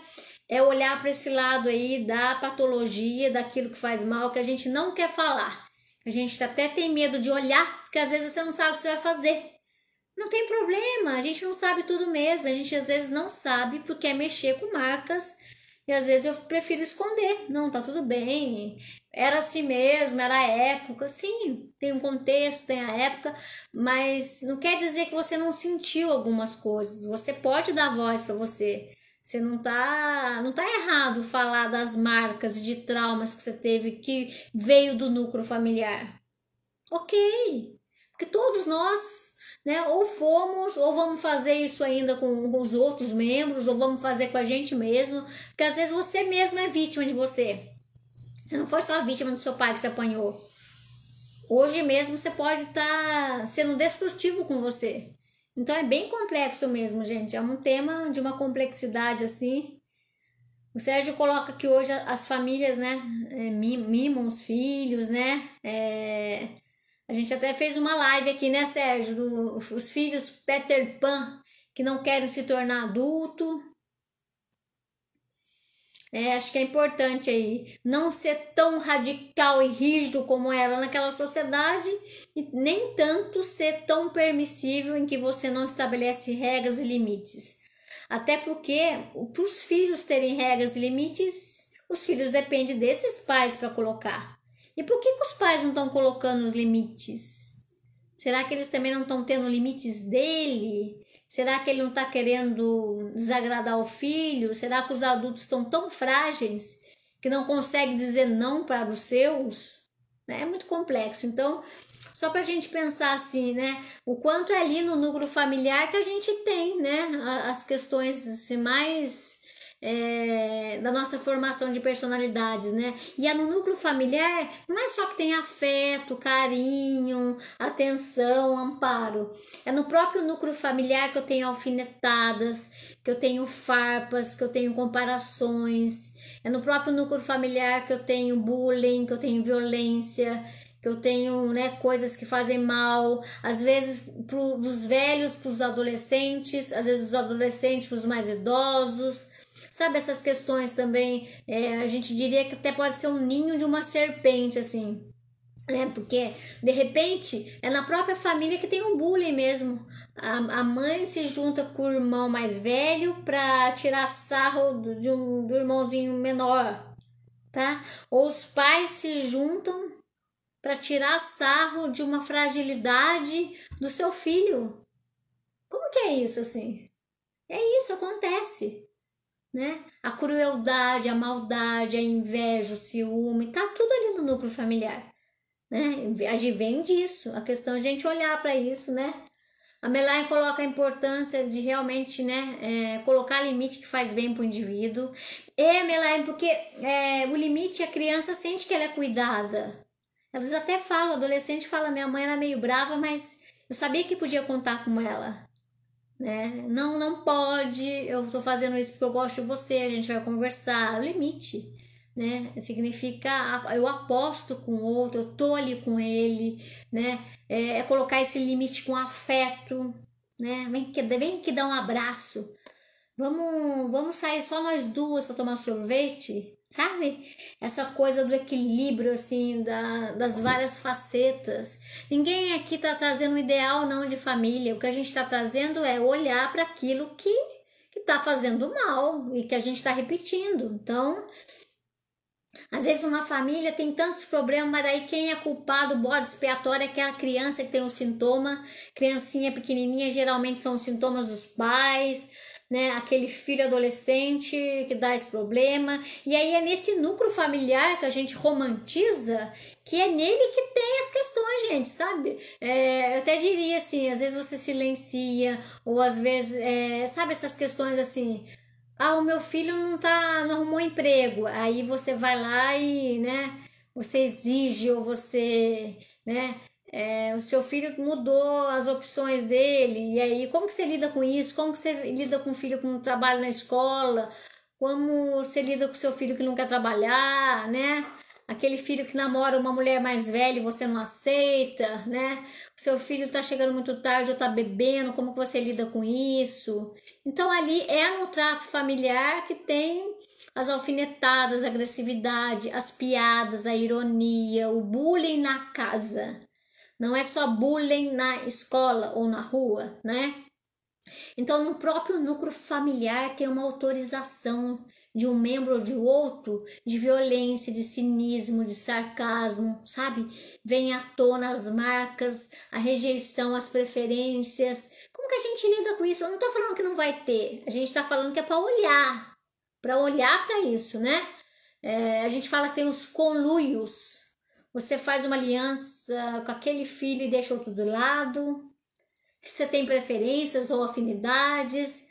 é olhar para esse lado aí da patologia, daquilo que faz mal, que a gente não quer falar, a gente até tem medo de olhar, porque às vezes você não sabe o que você vai fazer, não tem problema, a gente não sabe tudo mesmo, a gente às vezes não sabe porque é mexer com marcas, e às vezes eu prefiro esconder. Não, tá tudo bem. Era assim mesmo, era a época. Sim, tem um contexto, tem a época, mas não quer dizer que você não sentiu algumas coisas. Você pode dar voz para você. Você não tá errado falar das marcas de traumas que você teve que veio do núcleo familiar. Ok. Porque todos nós, né, ou fomos, ou vamos fazer isso ainda com os outros membros, ou vamos fazer com a gente mesmo, porque às vezes você mesmo é vítima de você. Você não foi só a vítima do seu pai que se apanhou. Hoje mesmo você pode estar sendo destrutivo com você. Então é bem complexo mesmo, gente. É um tema de uma complexidade assim. O Sérgio coloca que hoje as famílias, né, mimam os filhos, né, a gente até fez uma live aqui, né, Sérgio? Os filhos Peter Pan que não querem se tornar adulto. Acho que é importante aí não ser tão radical e rígido como era naquela sociedade e nem tanto ser tão permissível em que você não estabelece regras e limites. Até porque, para os filhos terem regras e limites, os filhos dependem desses pais para colocar. E por que os pais não estão colocando os limites? Será que eles também não estão tendo limites dele? Será que ele não está querendo desagradar o filho? Será que os adultos estão tão frágeis que não conseguem dizer não para os seus? Né? É muito complexo. Então, só para a gente pensar assim, né? O quanto é ali no núcleo familiar que a gente tem, né? As questões assim, mais da nossa formação de personalidades, né? E no núcleo familiar não é só que tem afeto, carinho, atenção, amparo. É no próprio núcleo familiar que eu tenho alfinetadas, que eu tenho farpas, que eu tenho comparações. É no próprio núcleo familiar que eu tenho bullying, que eu tenho violência, que eu tenho, né, coisas que fazem mal, às vezes dos velhos para os adolescentes, às vezes dos adolescentes para os mais idosos. Sabe, essas questões também, a gente diria que até pode ser um ninho de uma serpente, assim, né? Porque, de repente, é na própria família que tem um bullying mesmo. A mãe se junta com o irmão mais velho para tirar sarro do irmãozinho menor, tá? Ou os pais se juntam para tirar sarro de uma fragilidade do seu filho. Como que é isso, assim? É isso, acontece. Né? A crueldade, a maldade, a inveja, o ciúme, tá tudo ali no núcleo familiar, né? Advém disso, a questão é a gente olhar para isso, né? A Melaine coloca a importância de realmente, né, colocar limite que faz bem para o indivíduo. Melaine, porque o limite, a criança sente que ela é cuidada. Elas até falam, o adolescente fala, minha mãe era meio brava, mas eu sabia que podia contar com ela. Né? Não pode, eu tô fazendo isso porque eu gosto de você, a gente vai conversar, o limite, né? Significa eu aposto com o outro, eu tô ali com ele, né? É colocar esse limite com afeto, né? Vem que dá um abraço. Vamos sair só nós duas para tomar sorvete, sabe? Essa coisa do equilíbrio, assim, das várias facetas. Ninguém aqui tá trazendo um ideal, não, de família. O que a gente está trazendo é olhar para aquilo que tá fazendo mal e que a gente está repetindo. Então, às vezes uma família tem tantos problemas, mas daí quem é culpado, o bode expiatório, é aquela criança que tem um sintoma. Criancinha pequenininha, geralmente são os sintomas dos pais, né? Aquele filho adolescente que dá esse problema. E aí é nesse núcleo familiar que a gente romantiza, que é nele que tem as questões, gente, sabe? Eu até diria assim, às vezes você silencia, ou às vezes, sabe essas questões assim, o meu filho não arrumou emprego, aí você vai lá e, né, você exige, ou você, né, o seu filho mudou as opções dele, e aí como que você lida com isso? Como que você lida com o filho que não trabalha na escola? Como você lida com o seu filho que não quer trabalhar, né? Aquele filho que namora uma mulher mais velha e você não aceita, né? O seu filho tá chegando muito tarde ou tá bebendo, como que você lida com isso? Então ali é no trato familiar que tem as alfinetadas, a agressividade, as piadas, a ironia, o bullying na casa. Não é só bullying na escola ou na rua, né? Então, no próprio núcleo familiar tem uma autorização de um membro ou de outro de violência, de cinismo, de sarcasmo, sabe? Vem à tona as marcas, a rejeição, as preferências. Como que a gente lida com isso? Eu não tô falando que não vai ter, a gente tá falando que é para olhar para isso, né? A gente fala que tem os conluios. Você faz uma aliança com aquele filho e deixa outro do lado. Você tem preferências ou afinidades.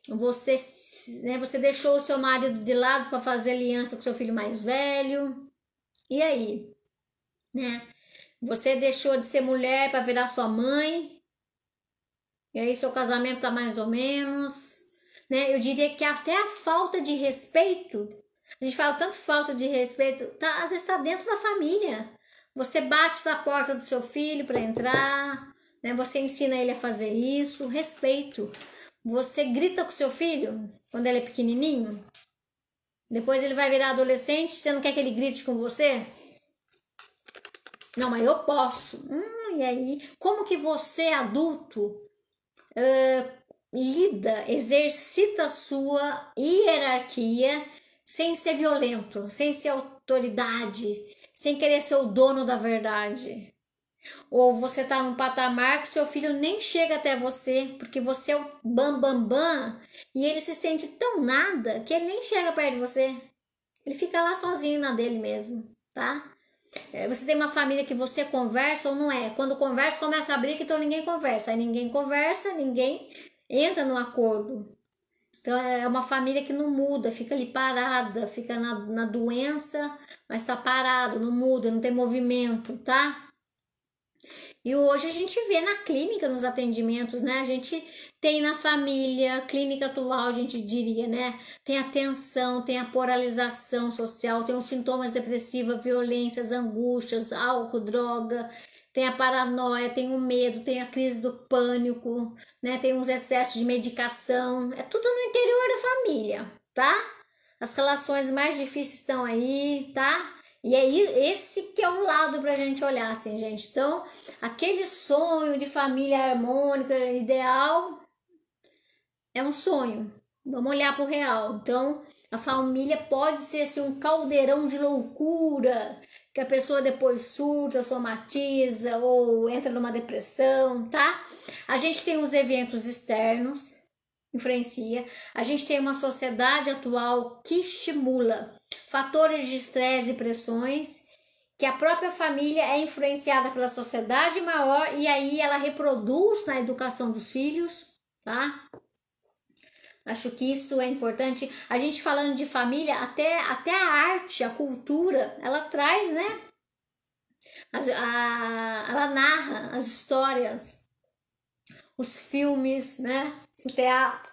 Você deixou o seu marido de lado para fazer aliança com seu filho mais velho. E aí? Né? Você deixou de ser mulher para virar sua mãe. E aí seu casamento tá mais ou menos. Né? Eu diria que até a falta de respeito, a gente fala tanto falta de respeito, às vezes está dentro da família. Você bate na porta do seu filho para entrar, né? Você ensina ele a fazer isso, respeito. Você grita com seu filho quando ele é pequenininho, depois ele vai virar adolescente, você não quer que ele grite com você? Não, mas eu posso. E aí? Como que você, adulto, lida, exercita a sua hierarquia sem ser violento, sem ser autoridade, sem querer ser o dono da verdade? Ou você está num patamar que seu filho nem chega até você, porque você é o bam bam bam, e ele se sente tão nada que ele nem chega perto de você. Ele fica lá sozinho na dele mesmo, tá? Você tem uma família que você conversa ou não é? Quando conversa, começa a briga, então ninguém conversa. Aí ninguém conversa, ninguém entra no acordo. Então é uma família que não muda, fica ali parada, fica na doença, mas tá parado, não muda, não tem movimento, tá? E hoje a gente vê na clínica, nos atendimentos, né? A gente tem na família, clínica atual, a gente diria, né? Tem a tensão, tem a polarização social, tem os sintomas depressivos, violências, angústias, álcool, droga, tem a paranoia, tem o medo, tem a crise do pânico, né? Tem os excessos de medicação, é tudo no interior da família, tá? As relações mais difíceis estão aí, tá? E é esse que é o lado pra gente olhar, assim, gente. Então, aquele sonho de família harmônica, ideal, é um sonho. Vamos olhar pro real. Então, a família pode ser assim, um caldeirão de loucura, que a pessoa depois surta, somatiza ou entra numa depressão, tá? A gente tem os eventos externos, influencia. A gente tem uma sociedade atual que estimula fatores de estresse e pressões, que a própria família é influenciada pela sociedade maior e aí ela reproduz na educação dos filhos, tá? Acho que isso é importante. A gente falando de família, até a arte, a cultura, ela traz, né? Ela narra as histórias, os filmes, né? O teatro.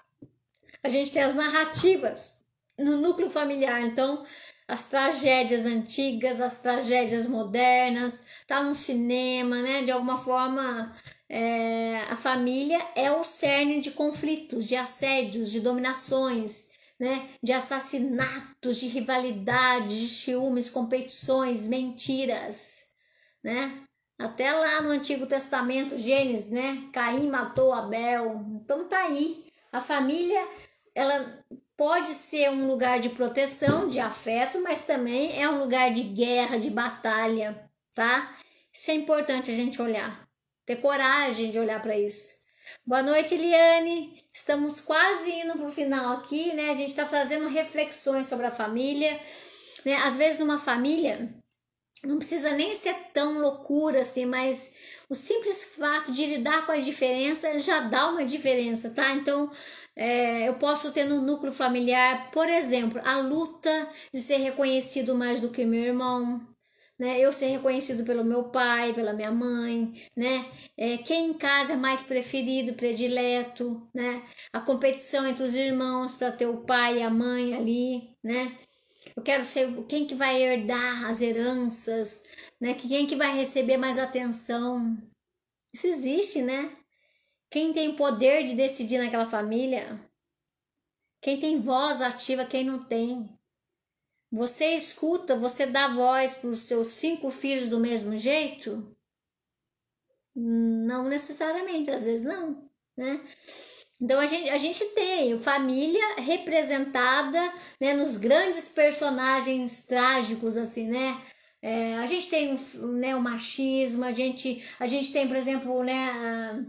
A gente tem as narrativas no núcleo familiar, então as tragédias antigas, as tragédias modernas, tá no cinema, né? De alguma forma, a família é o cerne de conflitos, de assédios, de dominações, né? De assassinatos, de rivalidades, de ciúmes, competições, mentiras, né? Até lá no Antigo Testamento, Gênesis, né? Caim matou Abel. Então tá aí. A família, ela pode ser um lugar de proteção, de afeto, mas também é um lugar de guerra, de batalha, tá? Isso é importante a gente olhar, ter coragem de olhar para isso. Boa noite, Eliane. Estamos quase indo para o final aqui, né? A gente está fazendo reflexões sobre a família, né? Às vezes numa família não precisa nem ser tão loucura assim, mas o simples fato de lidar com a diferença já dá uma diferença, tá? Então, eu posso ter no núcleo familiar, por exemplo, a luta de ser reconhecido mais do que meu irmão, né? Eu ser reconhecido pelo meu pai, pela minha mãe, né? Quem em casa é mais preferido, predileto, né? A competição entre os irmãos para ter o pai e a mãe ali, né? Eu quero ser quem que vai herdar as heranças, né? Quem que vai receber mais atenção. Isso existe, né? Quem tem o poder de decidir naquela família? Quem tem voz ativa, quem não tem? Você escuta, você dá voz para os seus 5 filhos do mesmo jeito? Não necessariamente, às vezes não, né? Então a gente tem família representada, né, nos grandes personagens trágicos, assim, né? A gente tem né, o machismo, a gente tem, por exemplo, né,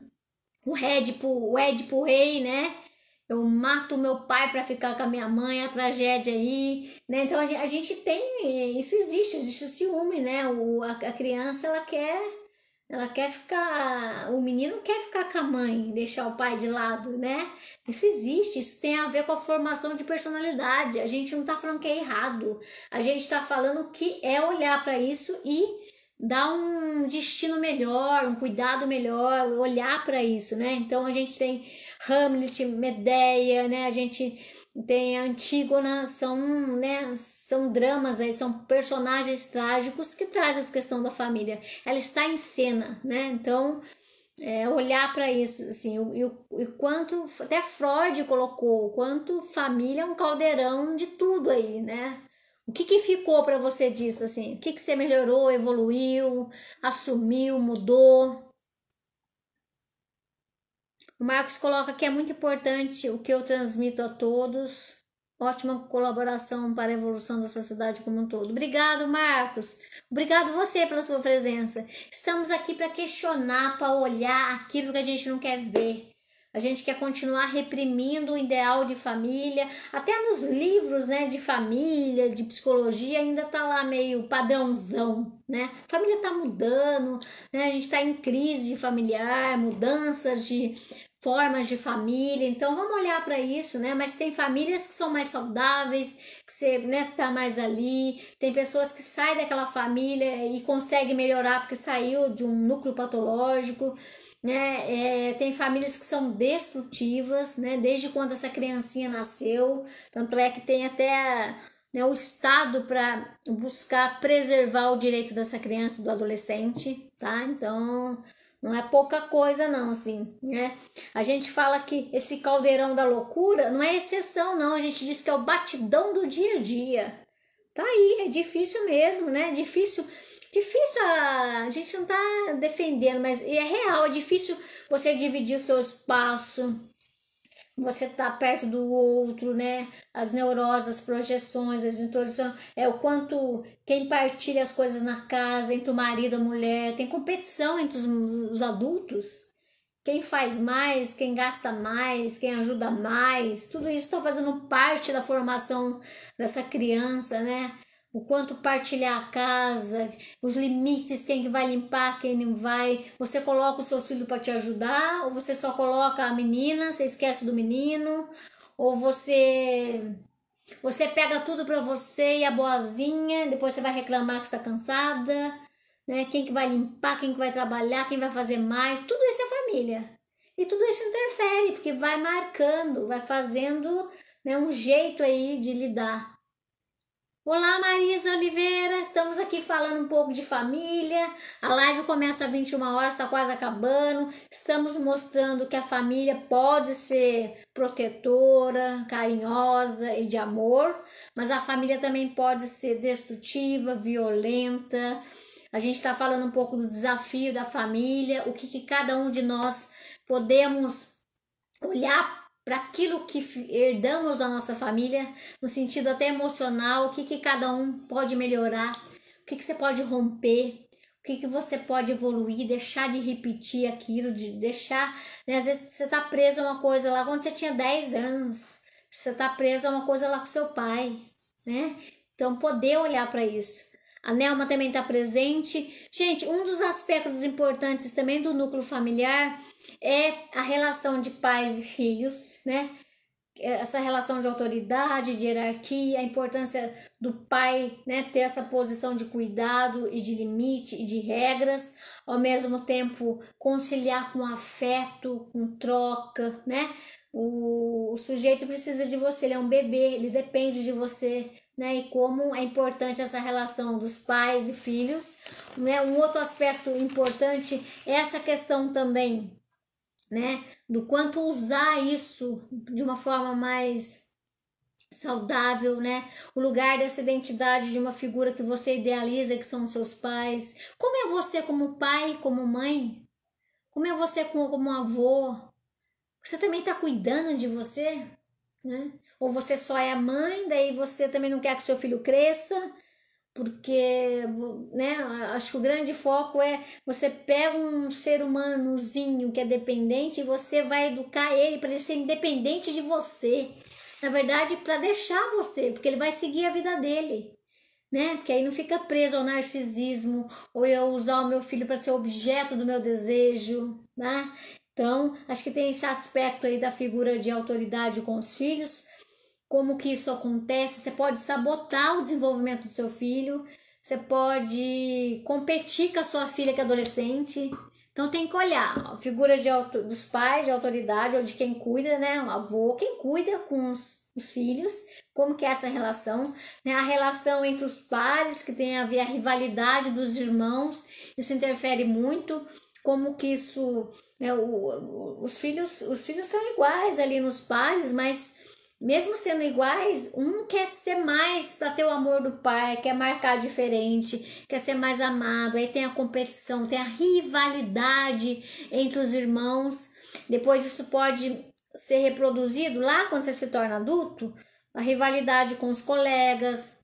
o Édipo Rei, né? Eu mato meu pai para ficar com a minha mãe, a tragédia aí, né? Então a gente tem, isso existe o ciúme, né? A criança ela quer ficar, o menino quer ficar com a mãe, deixar o pai de lado, né? Isso existe, isso tem a ver com a formação de personalidade. A gente não tá falando que é errado, a gente tá falando que é olhar para isso e dar um destino melhor, um cuidado melhor, olhar para isso, né? Então a gente tem Hamlet, Medea, né? A gente tem a Antígona, são dramas aí, são personagens trágicos que trazem essa questão da família. Ela está em cena, né? Então, olhar para isso, assim, e quanto, até Freud colocou, o quanto família é um caldeirão de tudo aí, né? O que ficou para você disso, assim? O que você melhorou, evoluiu, assumiu, mudou? O Marcos coloca que é muito importante o que eu transmito a todos. ótima colaboração para a evolução da sociedade como um todo. Obrigado, Marcos. Obrigado você pela sua presença. Estamos aqui para questionar, para olhar aquilo que a gente não quer ver. A gente quer continuar reprimindo o ideal de família, até nos livros, né, de família, de psicologia, ainda tá lá meio padrãozão, né? A família tá mudando, né? A gente tá em crise familiar, mudanças de formas de família, então vamos olhar para isso, né? Mas tem famílias que são mais saudáveis, que você, né, tá mais ali, tem pessoas que saem daquela família e conseguem melhorar porque saiu de um núcleo patológico, né? Tem famílias que são destrutivas, né? Desde quando essa criancinha nasceu, tanto é que tem até, né, o Estado para buscar preservar o direito dessa criança e do adolescente, tá? Então não é pouca coisa não, assim, né? A gente fala que esse caldeirão da loucura não é exceção não, a gente diz que é o batidão do dia a dia. Tá aí, é difícil mesmo, né? Difícil, a gente não tá defendendo, mas é real, é difícil você dividir o seu espaço, você tá perto do outro, né? As neuroses, as projeções, as introduções, o quanto quem partilha as coisas na casa, entre o marido e a mulher, tem competição entre os adultos, quem faz mais, quem gasta mais, quem ajuda mais, tudo isso está fazendo parte da formação dessa criança, né? O quanto partilhar a casa, os limites, quem que vai limpar, quem não vai. Você coloca o seu filho para te ajudar, ou você só coloca a menina, você esquece do menino, ou você pega tudo para você e a boazinha, depois você vai reclamar que está cansada, né? Quem que vai limpar, quem que vai trabalhar, quem vai fazer mais, tudo isso é família. E tudo isso interfere, porque vai marcando, vai fazendo, né, um jeito aí de lidar. Olá, Marisa Oliveira, estamos aqui falando um pouco de família. A live começa às 21 horas, está quase acabando. Estamos mostrando que a família pode ser protetora, carinhosa e de amor, mas a família também pode ser destrutiva, violenta. A gente está falando um pouco do desafio da família, o que cada um de nós podemos olhar para aquilo que herdamos da nossa família, no sentido até emocional, o que cada um pode melhorar, o que você pode romper, o que você pode evoluir, deixar de repetir aquilo, de deixar, né? Às vezes você está preso a uma coisa lá quando você tinha 10 anos, você está preso a uma coisa lá com seu pai, né? Então poder olhar para isso. A Nelma também está presente. Gente, um dos aspectos importantes também do núcleo familiar é a relação de pais e filhos, né? Essa relação de autoridade, de hierarquia, a importância do pai, né, ter essa posição de cuidado e de limite e de regras, ao mesmo tempo conciliar com afeto, com troca, né? O sujeito precisa de você, ele é um bebê, ele depende de você, né? E como é importante essa relação dos pais e filhos, né? Um outro aspecto importante é essa questão também, né, do quanto usar isso de uma forma mais saudável, né? O lugar dessa identidade de uma figura que você idealiza, que são os seus pais. Como é você como pai, como mãe? Como é você como avô? Você também está cuidando de você, né? Ou você só é a mãe, daí você também não quer que seu filho cresça, porque, né, acho que o grande foco é você pega um ser humanozinho que é dependente e você vai educar ele para ele ser independente de você. Na verdade, para deixar você, porque ele vai seguir a vida dele, né? Porque aí não fica preso ao narcisismo ou eu usar o meu filho para ser objeto do meu desejo, né? Então, acho que tem esse aspecto aí da figura de autoridade com os filhos. Como que isso acontece? Você pode sabotar o desenvolvimento do seu filho, você pode competir com a sua filha que é adolescente. Então tem que olhar a figura dos pais, de autoridade ou de quem cuida, né? O avô, quem cuida com os filhos, como que é essa relação, né? A relação entre os pares, que tem a ver a rivalidade dos irmãos, isso interfere muito. Como que isso, né? Os filhos são iguais ali nos pares, mas mesmo sendo iguais, um quer ser mais para ter o amor do pai, quer marcar diferente, quer ser mais amado. Aí tem a competição, tem a rivalidade entre os irmãos. Depois isso pode ser reproduzido lá quando você se torna adulto, a rivalidade com os colegas,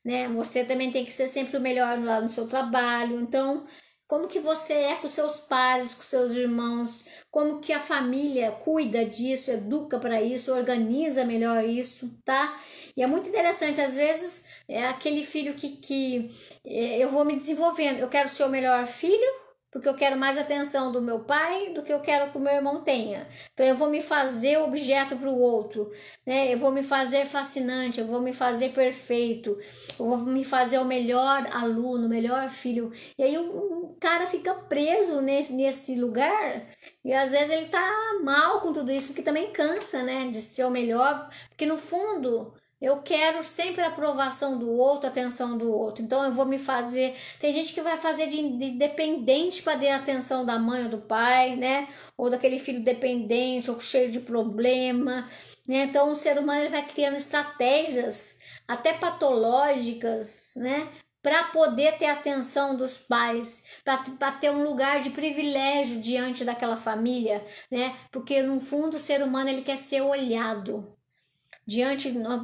né? Você também tem que ser sempre o melhor lá no seu trabalho. Então, como que você é com seus pares, com seus irmãos? Como que a família cuida disso, educa para isso, organiza melhor isso, tá? E é muito interessante, às vezes, é aquele filho que eu vou me desenvolvendo. Eu quero ser o melhor filho, porque eu quero mais atenção do meu pai do que eu quero que o meu irmão tenha. Então eu vou me fazer objeto para o outro, né? Eu vou me fazer fascinante, eu vou me fazer perfeito, eu vou me fazer o melhor aluno, o melhor filho. E aí o cara fica preso nesse lugar e às vezes ele tá mal com tudo isso, porque também cansa, né? De ser o melhor, porque no fundo eu quero sempre a aprovação do outro, a atenção do outro. Então eu vou me fazer. Tem gente que vai fazer de dependente para ter a atenção da mãe ou do pai, né? Ou daquele filho dependente ou cheio de problema, né? Então o ser humano ele vai criando estratégias até patológicas, né? Para poder ter a atenção dos pais, para ter um lugar de privilégio diante daquela família, né? Porque no fundo o ser humano ele quer ser olhado.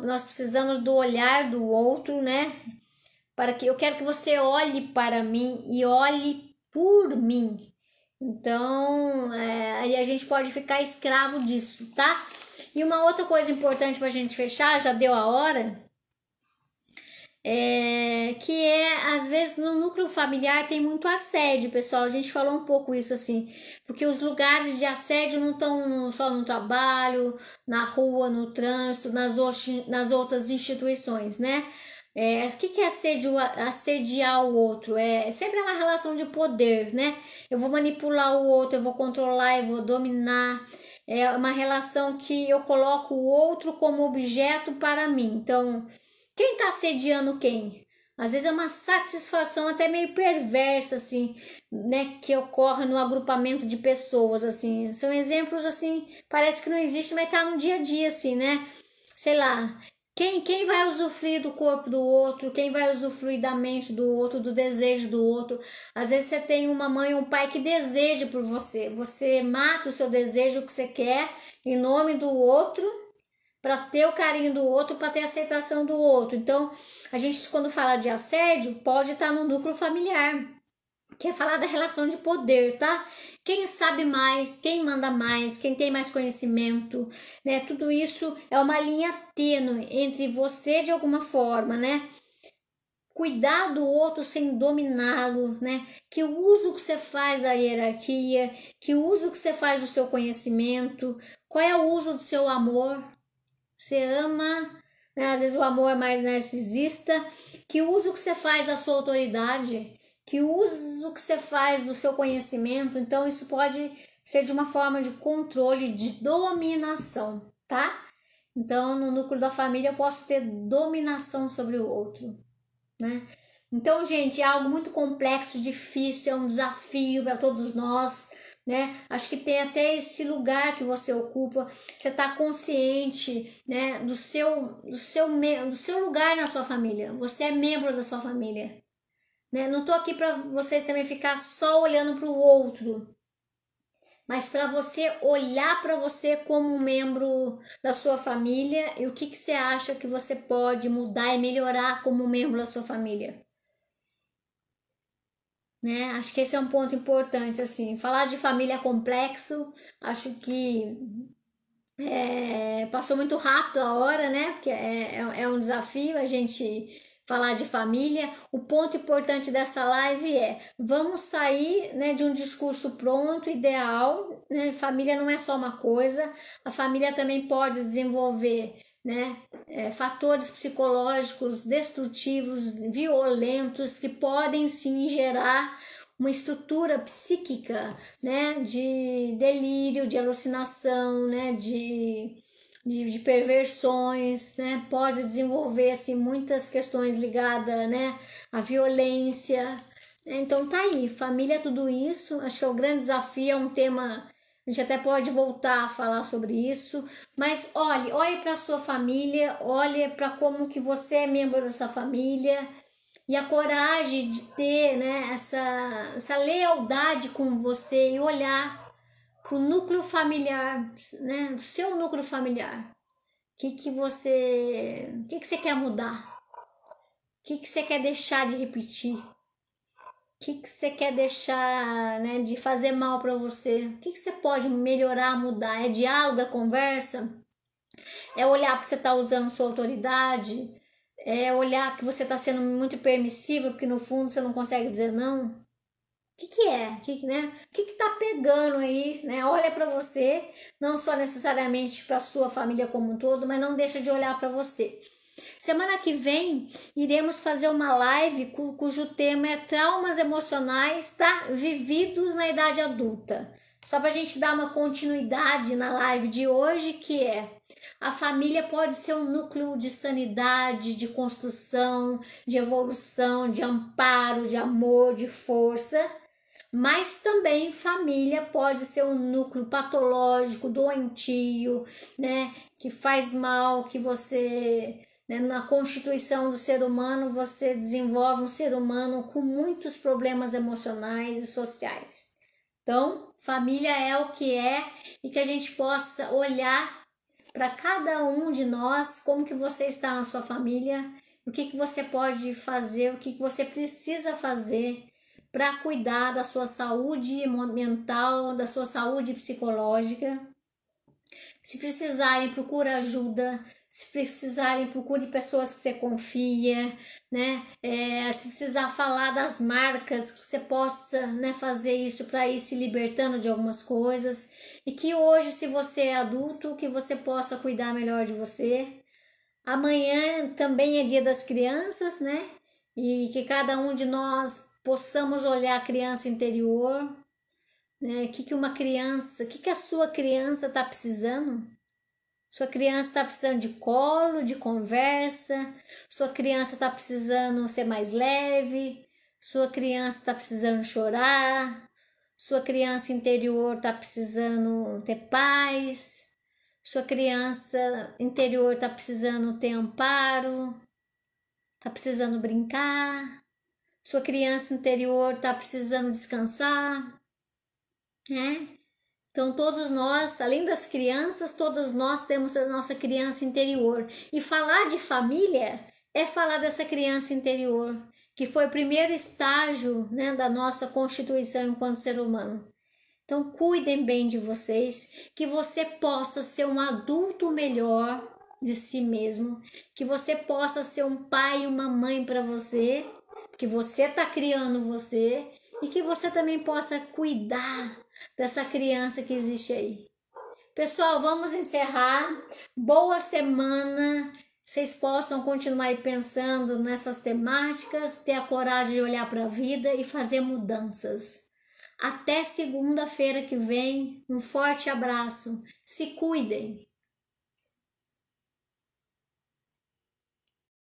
Nós precisamos do olhar do outro, né? Para que eu quero que você olhe para mim e olhe por mim. Então, aí a gente pode ficar escravo disso, tá? E uma outra coisa importante para a gente fechar, já deu a hora, às vezes no núcleo familiar tem muito assédio, pessoal. A gente falou um pouco isso assim, porque os lugares de assédio não estão só no trabalho, na rua, no trânsito, nas outras instituições, né? O que é assediar o outro? É sempre uma relação de poder, né? Eu vou manipular o outro, eu vou controlar, eu vou dominar. É uma relação que eu coloco o outro como objeto para mim. Então, quem tá assediando quem? Às vezes é uma satisfação até meio perversa, assim, né? Que ocorre no agrupamento de pessoas, assim. São exemplos, assim, parece que não existe, mas tá no dia a dia, assim, né? Sei lá, quem vai usufruir do corpo do outro? Quem vai usufruir da mente do outro, do desejo do outro? Às vezes você tem uma mãe ou um pai que deseja por você. Você mata o seu desejo, o que você quer, em nome do outro, para ter o carinho do outro, para ter a aceitação do outro. Então, a gente, quando fala de assédio, pode estar no núcleo familiar, que é falar da relação de poder, tá? Quem sabe mais, quem manda mais, quem tem mais conhecimento, né? Tudo isso é uma linha tênue entre você, de alguma forma, né? Cuidar do outro sem dominá-lo, né? Que o uso que você faz da hierarquia, que o uso que você faz do seu conhecimento, qual é o uso do seu amor? Você ama, né? Às vezes o amor é mais narcisista. Que uso que você faz da sua autoridade, que uso que você faz do seu conhecimento. Então isso pode ser de uma forma de controle, de dominação, tá? Então no núcleo da família eu posso ter dominação sobre o outro, né? Então, gente, é algo muito complexo, difícil, é um desafio para todos nós, né? Acho que tem até esse lugar que você ocupa, você está consciente, né, do seu lugar na sua família. Você é membro da sua família, né? Não tô aqui para vocês também ficar só olhando para o outro, mas para você olhar para você como um membro da sua família e o que você acha que você pode mudar e melhorar como membro da sua família. Né? Acho que esse é um ponto importante, assim, falar de família é complexo, acho que passou muito rápido a hora, né? Porque é um desafio a gente falar de família. O ponto importante dessa live vamos sair, né, de um discurso pronto, ideal, né? Família não é só uma coisa, a família também pode desenvolver, né, fatores psicológicos destrutivos, violentos, que podem sim gerar uma estrutura psíquica, né, de delírio, de alucinação, né, de perversões, né, pode desenvolver assim muitas questões ligadas, né, à violência. Então tá aí, família é tudo isso. Acho que é o grande desafio, é um tema, a gente até pode voltar a falar sobre isso, mas olhe para sua família, olhe para como que você é membro dessa família e a coragem de ter, né, essa lealdade com você e olhar para o núcleo familiar, né, o seu núcleo familiar, O que você quer mudar? O que você quer deixar de repetir? O que você quer deixar, né, de fazer mal para você? O que você pode melhorar, mudar? É diálogo, é conversa? É olhar que você está usando sua autoridade? É olhar que você está sendo muito permissivo, porque no fundo você não consegue dizer não? O que é? O que tá pegando aí, né? Olha para você, não só necessariamente para sua família como um todo, mas não deixa de olhar para você. Semana que vem iremos fazer uma live cujo tema é traumas emocionais, tá? Vividos na idade adulta. Só para a gente dar uma continuidade na live de hoje, que é: a família pode ser um núcleo de sanidade, de construção, de evolução, de amparo, de amor, de força. Mas também família pode ser um núcleo patológico, doentio, né? Que faz mal, que você, né, na constituição do ser humano, você desenvolve um ser humano com muitos problemas emocionais e sociais. Então, família é o que é, e que a gente possa olhar para cada um de nós, como que você está na sua família, o que você pode fazer, o que você precisa fazer para cuidar da sua saúde mental, da sua saúde psicológica. Se precisarem, procure ajuda. Se precisarem, procure pessoas que você confia, né? Se precisar falar das marcas, que você possa, né, fazer isso para ir se libertando de algumas coisas. E que hoje, se você é adulto, que você possa cuidar melhor de você. Amanhã também é Dia das Crianças, né? E que cada um de nós possamos olhar a criança interior, né? O que a sua criança está precisando? Sua criança está precisando de colo, de conversa. Sua criança está precisando ser mais leve. Sua criança está precisando chorar. Sua criança interior está precisando ter paz. Sua criança interior está precisando ter amparo. Está precisando brincar. Sua criança interior está precisando descansar, né? Então, todos nós, além das crianças, todos nós temos a nossa criança interior. E falar de família é falar dessa criança interior, que foi o primeiro estágio, né, da nossa constituição enquanto ser humano. Então, cuidem bem de vocês, que você possa ser um adulto melhor de si mesmo, que você possa ser um pai e uma mãe para você, que você está criando você, e que você também possa cuidar dessa criança que existe aí. Pessoal, vamos encerrar. Boa semana. Vocês possam continuar aí pensando nessas temáticas, ter a coragem de olhar para a vida e fazer mudanças. Até segunda-feira que vem. Um forte abraço. Se cuidem.